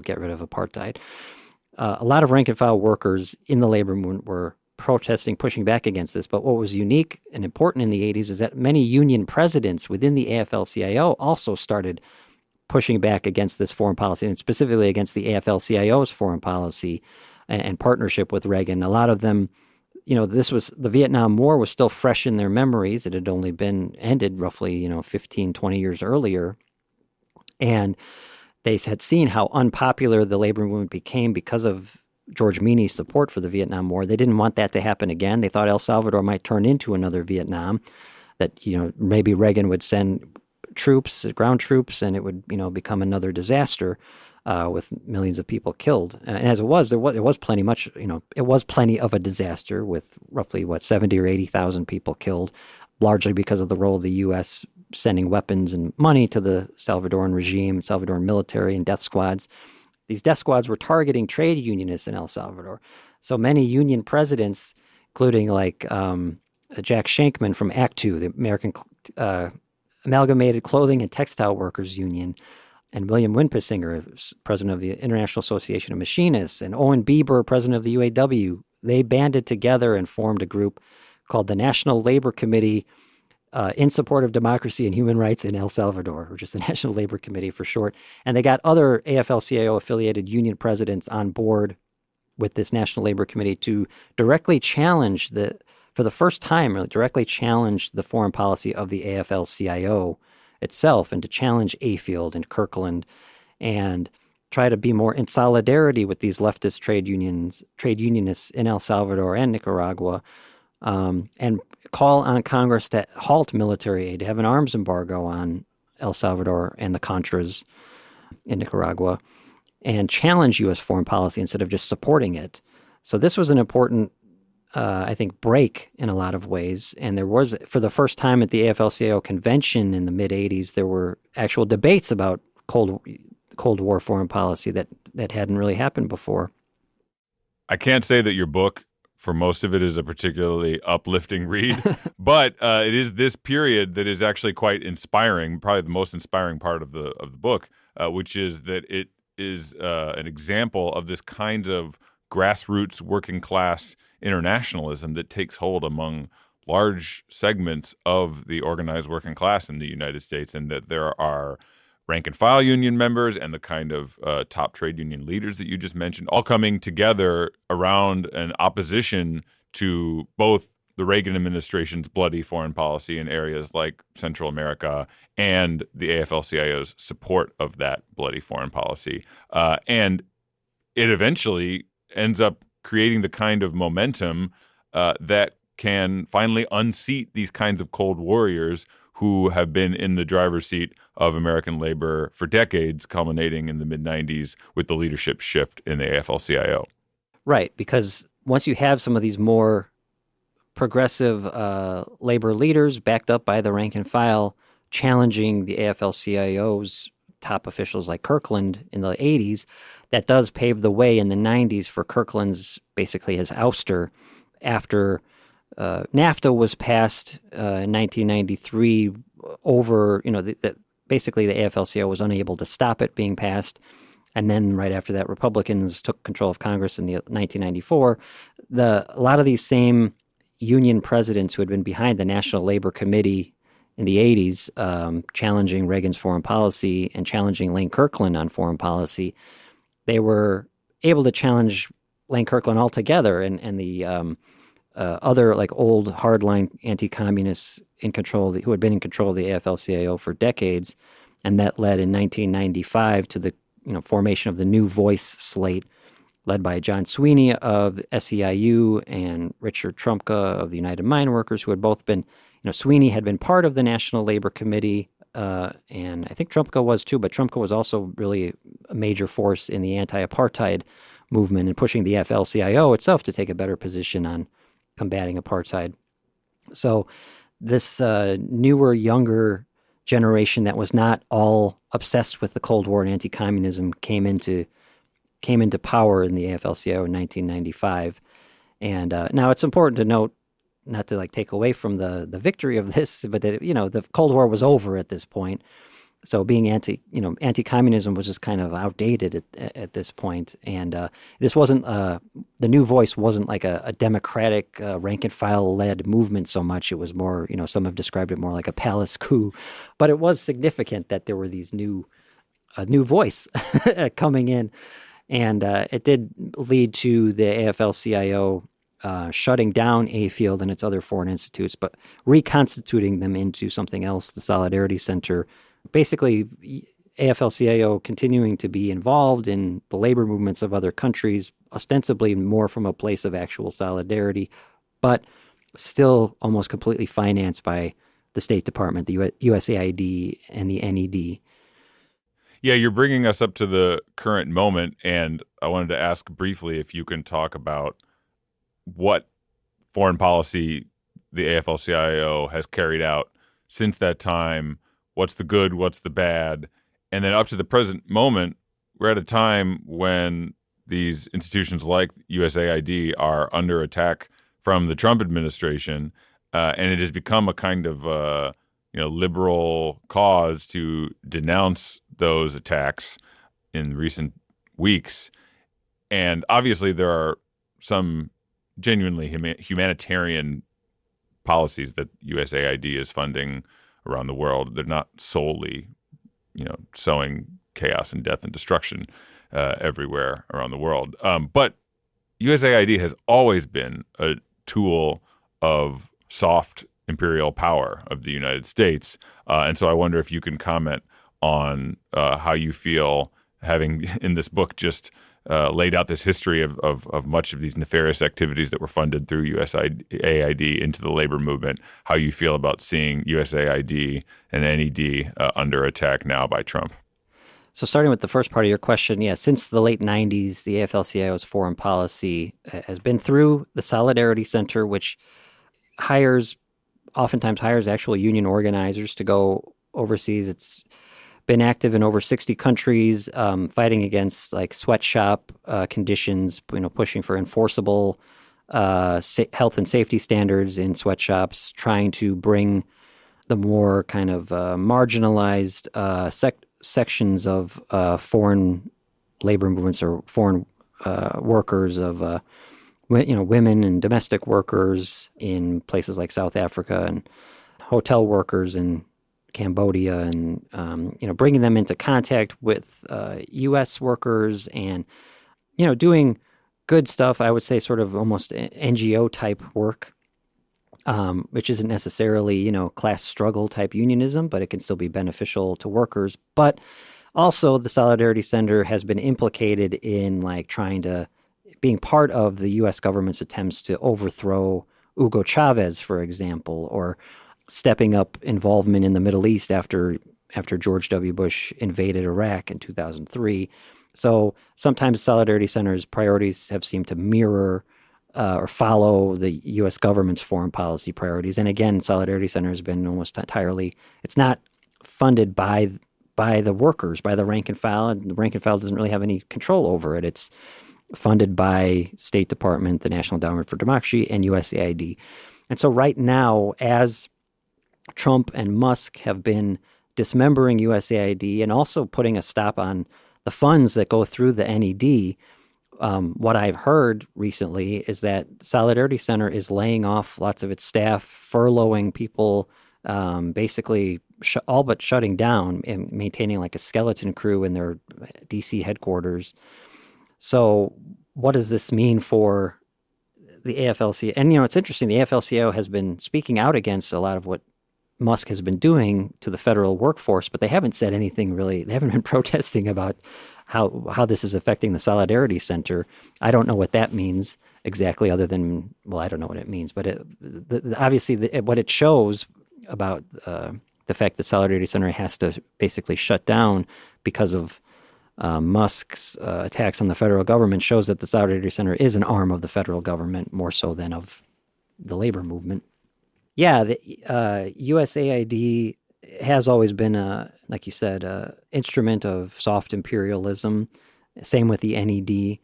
get rid of apartheid. A lot of rank and file workers in the labor movement were protesting, pushing back against this. But what was unique and important in the 80s is that many union presidents within the AFL-CIO also started pushing back against this foreign policy, and specifically against the AFL-CIO's foreign policy and partnership with Reagan. A lot of them, the Vietnam War was still fresh in their memories. It had only been ended roughly, 15, 20 years earlier. And they had seen how unpopular the labor movement became because of George Meany's support for the Vietnam War. They didn't want that to happen again. They thought El Salvador might turn into another Vietnam, that, maybe Reagan would send troops, ground troops, and it would, become another disaster. With millions of people killed. And as it was, it was plenty of a disaster, with roughly, 70 or 80,000 people killed, largely because of the role of the U.S. sending weapons and money to the Salvadoran regime, Salvadoran military, and death squads. These death squads were targeting trade unionists in El Salvador. So many union presidents, including Jack Shankman from ACTU, the American Amalgamated Clothing and Textile Workers Union, and William Winpisinger, president of the International Association of Machinists, and Owen Bieber, president of the UAW, they banded together and formed a group called the National Labor Committee in Support of Democracy and Human Rights in El Salvador, or just the National Labor Committee for short. And they got other AFL-CIO-affiliated union presidents on board with this National Labor Committee to directly challenge for the first time, directly challenge the foreign policy of the AFL-CIO itself, and to challenge Field and Kirkland, and try to be more in solidarity with these leftist trade unionists in El Salvador and Nicaragua, and call on Congress to halt military aid, to have an arms embargo on El Salvador and the Contras in Nicaragua, and challenge U.S. foreign policy instead of just supporting it. So this was an important break in a lot of ways. And there was, for the first time at the AFL-CIO convention in the mid-'80s, there were actual debates about Cold War foreign policy that hadn't really happened before. I can't say that your book, for most of it, is a particularly uplifting read, but it is this period that is actually quite inspiring, probably the most inspiring part of the book, which is that it is an example of this kind of grassroots working class internationalism that takes hold among large segments of the organized working class in the United States, and that there are rank and file union members and the kind of top trade union leaders that you just mentioned all coming together around an opposition to both the Reagan administration's bloody foreign policy in areas like Central America and the AFL-CIO's support of that bloody foreign policy. And it eventually ends up creating the kind of momentum that can finally unseat these kinds of cold warriors who have been in the driver's seat of American labor for decades, culminating in the mid-'90s with the leadership shift in the AFL-CIO. Right, because once you have some of these more progressive labor leaders backed up by the rank and file challenging the AFL-CIO's top officials like Kirkland in the 80s, that does pave the way in the 90s for Kirkland's, basically his ouster after NAFTA was passed in 1993 over, basically the AFL-CIO was unable to stop it being passed. And then right after that, Republicans took control of Congress in 1994. A lot of these same union presidents who had been behind the National Labor Committee in the 80s, challenging Reagan's foreign policy and challenging Lane Kirkland on foreign policy, they were able to challenge Lane Kirkland altogether, and the other like old hardline anti-communists in control, who had been in control of the AFL-CIO for decades, and that led in 1995 to the formation of the New Voice slate, led by John Sweeney of SEIU and Richard Trumka of the United Mine Workers, who had both been, Sweeney had been part of the National Labor Committee, and I think Trumka was too, but Trumka was also really a major force in the anti-apartheid movement and pushing the AFL-CIO itself to take a better position on combating apartheid. So this newer, younger generation that was not all obsessed with the Cold War and anti-communism came into power in the AFL-CIO in 1995. And now it's important to note, not to take away from the victory of this, but that the Cold War was over at this point. So being anti-communism was just kind of outdated at this point. And this wasn't, the New Voice wasn't like a democratic rank and file led movement so much. It was more, some have described it more like a palace coup. But it was significant that there were these new voice coming in. And it did lead to the AFL-CIO shutting down A-Field and its other foreign institutes, but reconstituting them into something else, the Solidarity Center. Basically, AFL-CIO continuing to be involved in the labor movements of other countries, ostensibly more from a place of actual solidarity, but still almost completely financed by the State Department, the USAID, and the NED. Yeah, you're bringing us up to the current moment, and I wanted to ask briefly if you can talk about what foreign policy the AFL-CIO has carried out since that time. What's the good, what's the bad? And then up to the present moment, we're at a time when these institutions like USAID are under attack from the Trump administration, and it has become a kind of liberal cause to denounce those attacks in recent weeks. And obviously there are some genuinely humanitarian policies that USAID is funding around the world. They're not solely, sowing chaos and death and destruction everywhere around the world. But USAID has always been a tool of soft imperial power of the United States. And so I wonder if you can comment on how you feel, having in this book just laid out this history of much of these nefarious activities that were funded through USAID into the labor movement, how you feel about seeing USAID and NED under attack now by Trump. So starting with the first part of your question, since the late 90s, the AFL-CIO's foreign policy has been through the Solidarity Center, which oftentimes hires actual union organizers to go overseas. It's been active in over 60 countries, fighting against sweatshop conditions, pushing for enforceable health and safety standards in sweatshops, trying to bring the more kind of marginalized sections of foreign labor movements or foreign workers of women and domestic workers in places like South Africa and hotel workers in Cambodia, and bringing them into contact with U.S. workers and doing good stuff. I would say sort of almost NGO type work, which isn't necessarily class struggle type unionism, but it can still be beneficial to workers. But also, the Solidarity Center has been implicated in being part of the U.S. government's attempts to overthrow Hugo Chavez, for example, or stepping up involvement in the Middle East after George W. Bush invaded Iraq in 2003. So sometimes Solidarity Center's priorities have seemed to mirror or follow the U.S. government's foreign policy priorities. And again, Solidarity Center has been almost entirely, it's not funded by the workers, by the rank and file, and the rank and file doesn't really have any control over it. It's funded by State Department, the National Endowment for Democracy, and USAID. And so right now, as Trump and Musk have been dismembering USAID and also putting a stop on the funds that go through the NED. What I've heard recently is that Solidarity Center is laying off lots of its staff, furloughing people, basically all but shutting down and maintaining like a skeleton crew in their DC headquarters. So what does this mean for the AFL-CIO? And, it's interesting. The AFL-CIO has been speaking out against a lot of what Musk has been doing to the federal workforce, but they haven't said anything really. They haven't been protesting about how this is affecting the Solidarity Center. I don't know what that means exactly, other than, well, I don't know what it means, but obviously what it shows about the fact that Solidarity Center has to basically shut down because of Musk's attacks on the federal government shows that the Solidarity Center is an arm of the federal government more so than of the labor movement. Yeah, the USAID has always been, like you said, an instrument of soft imperialism. Same with the NED.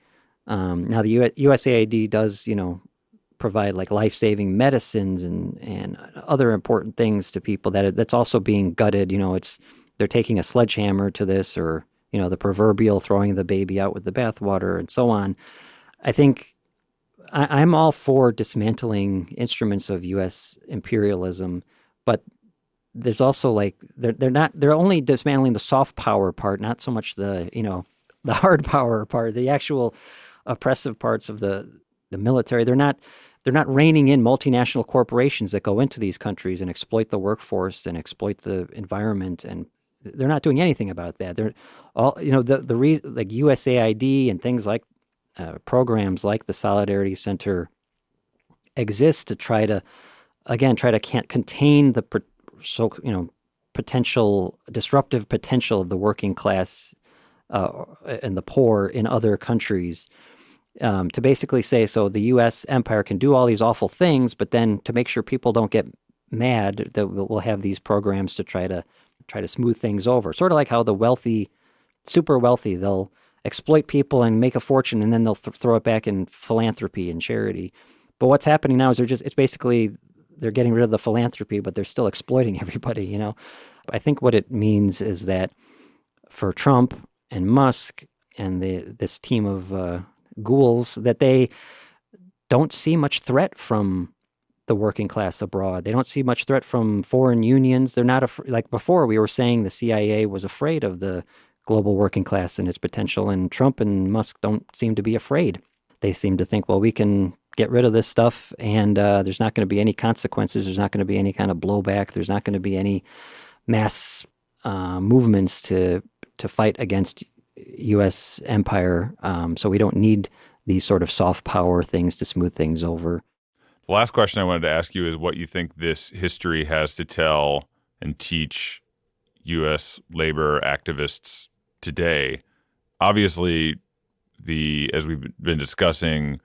Now, the USAID does, provide like life-saving medicines and other important things to people that's also being gutted. They're taking a sledgehammer to this, or the proverbial throwing the baby out with the bathwater and so on. I think I'm all for dismantling instruments of U.S. imperialism, but there's also they're only dismantling the soft power part, not so much the hard power part, the actual oppressive parts of the military. They're not reining in multinational corporations that go into these countries and exploit the workforce and exploit the environment, and they're not doing anything about that. They're all, the reason, like USAID and things like programs like the Solidarity Center exist to try to contain the potential disruptive potential of the working class and the poor in other countries. To basically say, so the U.S. empire can do all these awful things, but then to make sure people don't get mad, that we'll have these programs to try to smooth things over. Sort of like how the wealthy, super wealthy, they'll exploit people and make a fortune, and then they'll throw it back in philanthropy and charity. But what's happening now is it's basically they're getting rid of the philanthropy, but they're still exploiting everybody. I think what it means is that for Trump and Musk and this team of ghouls, that they don't see much threat from the working class abroad. They don't see much threat from foreign unions. They're not like before we were saying the CIA was afraid of the global working class and its potential, and Trump and Musk don't seem to be afraid. They seem to think, well, we can get rid of this stuff and there's not going to be any consequences. There's not going to be any kind of blowback. There's not going to be any mass movements to fight against U.S. empire. So we don't need these sort of soft power things to smooth things over. The last question I wanted to ask you is what you think this history has to tell and teach U.S. labor activists today. Obviously, as we've been discussing,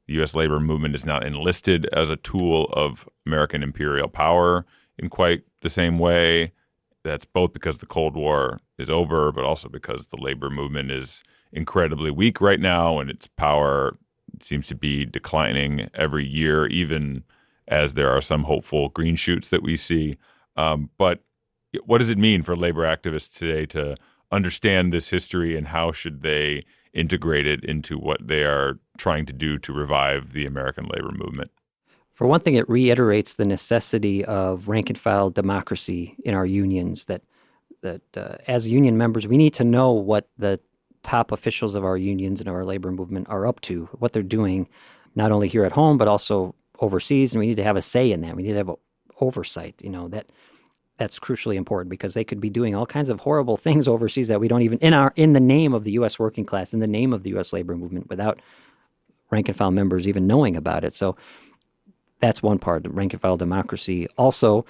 the U.S. labor movement is not enlisted as a tool of American imperial power in quite the same way. That's both because the Cold War is over, but also because the labor movement is incredibly weak right now, and its power seems to be declining every year, even as there are some hopeful green shoots that we see. But what does it mean for labor activists today to understand this history, and how should they integrate it into what they are trying to do to revive the American labor movement? For one thing, it reiterates the necessity of rank-and-file democracy in our unions, that as union members, we need to know what the top officials of our unions and our labor movement are up to, what they're doing, not only here at home, but also overseas, and we need to have a say in that. We need to have oversight, that's crucially important, because they could be doing all kinds of horrible things overseas that we don't even, in the name of the U.S. working class, in the name of the U.S. labor movement, without rank-and-file members even knowing about it. So that's one part, rank-and-file democracy. Also,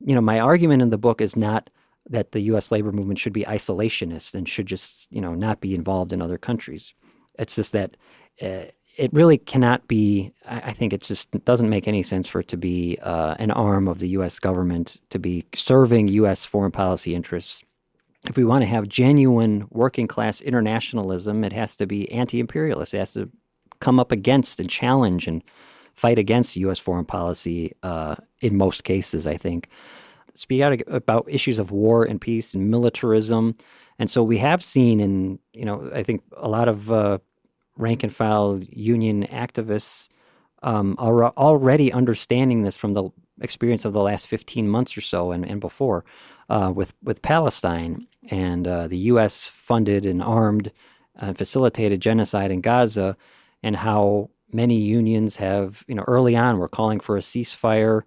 my argument in the book is not that the U.S. labor movement should be isolationist and should just, not be involved in other countries. It's just that it really cannot be. I think it just doesn't make any sense for it to be an arm of the U.S. government to be serving U.S. foreign policy interests. If we want to have genuine working-class internationalism, it has to be anti-imperialist. It has to come up against and challenge and fight against U.S. foreign policy in most cases, I think. speak out about issues of war and peace and militarism. And so we have seen I think a lot of rank and file union activists are already understanding this from the experience of the last 15 months or so and before with Palestine and the U.S. funded and armed and facilitated genocide in Gaza, and how many unions have, early on were calling for a ceasefire,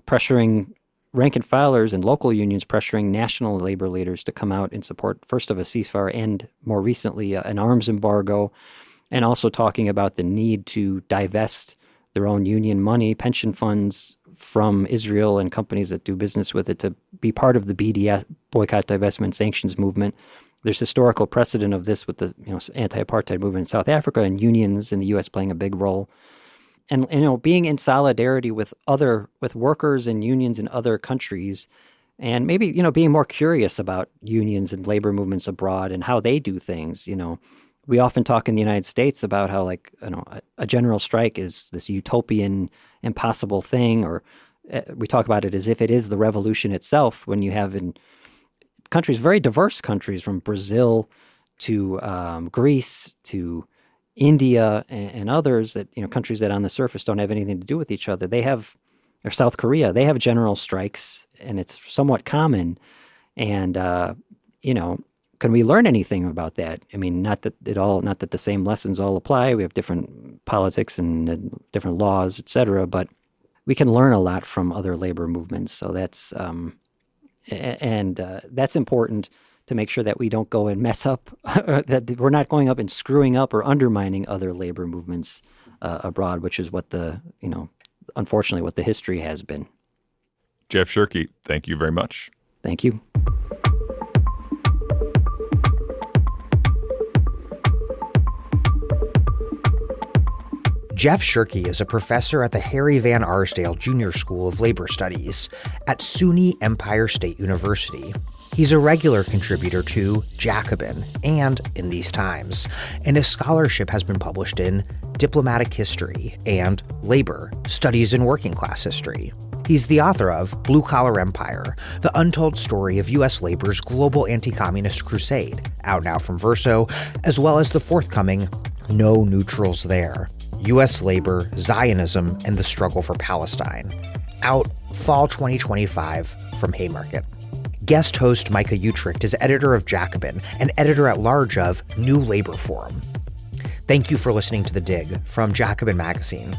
pressuring rank and filers and local unions, pressuring national labor leaders to come out in support first of a ceasefire and more recently an arms embargo, and also talking about the need to divest their own union money, pension funds from Israel and companies that do business with it to be part of the BDS, boycott, divestment, sanctions movement. There's historical precedent of this with the anti-apartheid movement in South Africa, and unions in the U.S. playing a big role. And being in solidarity with workers and unions in other countries, and maybe being more curious about unions and labor movements abroad and how they do things. We often talk in the United States about how a general strike is this utopian, impossible thing, or we talk about it as if it is the revolution itself, when you have in countries, very diverse countries, from Brazil to Greece to India and others, that countries that on the surface don't have anything to do with each other. Or South Korea, they have general strikes, and it's somewhat common. And can we learn anything about that? I mean, not that the same lessons all apply. We have different politics and different laws, et cetera, but we can learn a lot from other labor movements. So that's that's important, to make sure that we don't go and mess up, that we're not going up and screwing up or undermining other labor movements abroad, which is what unfortunately what the history has been. Jeff Schuhrke, thank you very much. Thank you. Jeff Schuhrke is a professor at the Harry Van Arsdale Jr. School of Labor Studies at SUNY Empire State University. He's a regular contributor to Jacobin and In These Times, and his scholarship has been published in Diplomatic History and Labor, Studies in Working Class History. He's the author of Blue Collar Empire, the untold story of U.S. labor's global anti-communist crusade, out now from Verso, as well as the forthcoming No Neutrals There, U.S. Labor, Zionism, and the Struggle for Palestine, out fall 2025 from Haymarket. Guest host Micah Utricht is editor of Jacobin and editor-at-large of New Labor Forum. Thank you for listening to The Dig from Jacobin Magazine.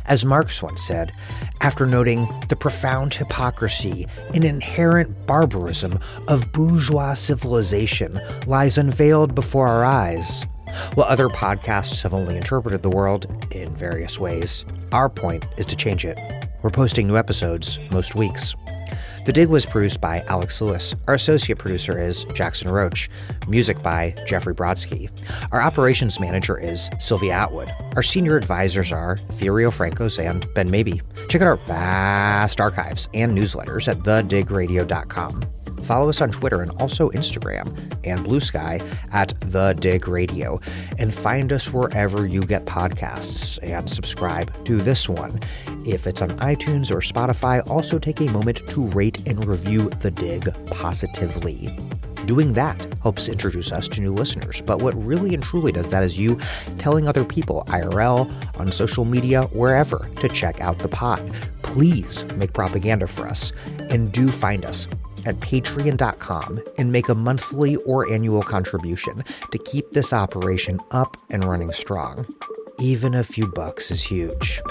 As Marx once said, after noting the profound hypocrisy and inherent barbarism of bourgeois civilization lies unveiled before our eyes, while other podcasts have only interpreted the world in various ways, our point is to change it. We're posting new episodes most weeks. The Dig was produced by Alex Lewis. Our associate producer is Jackson Roach. Music by Jeffrey Brodsky. Our operations manager is Sylvia Atwood. Our senior advisors are Theorio Francos and Ben Mabey. Check out our vast archives and newsletters at thedigradio.com. Follow us on Twitter and also Instagram and Blue Sky at The Dig Radio, and find us wherever you get podcasts and subscribe to this one. If it's on iTunes or Spotify, also take a moment to rate and review The Dig positively. Doing that helps introduce us to new listeners, but what really and truly does that is you telling other people, IRL, on social media, wherever, to check out the pod. Please make propaganda for us, and do find us at patreon.com and make a monthly or annual contribution to keep this operation up and running strong. Even a few bucks is huge.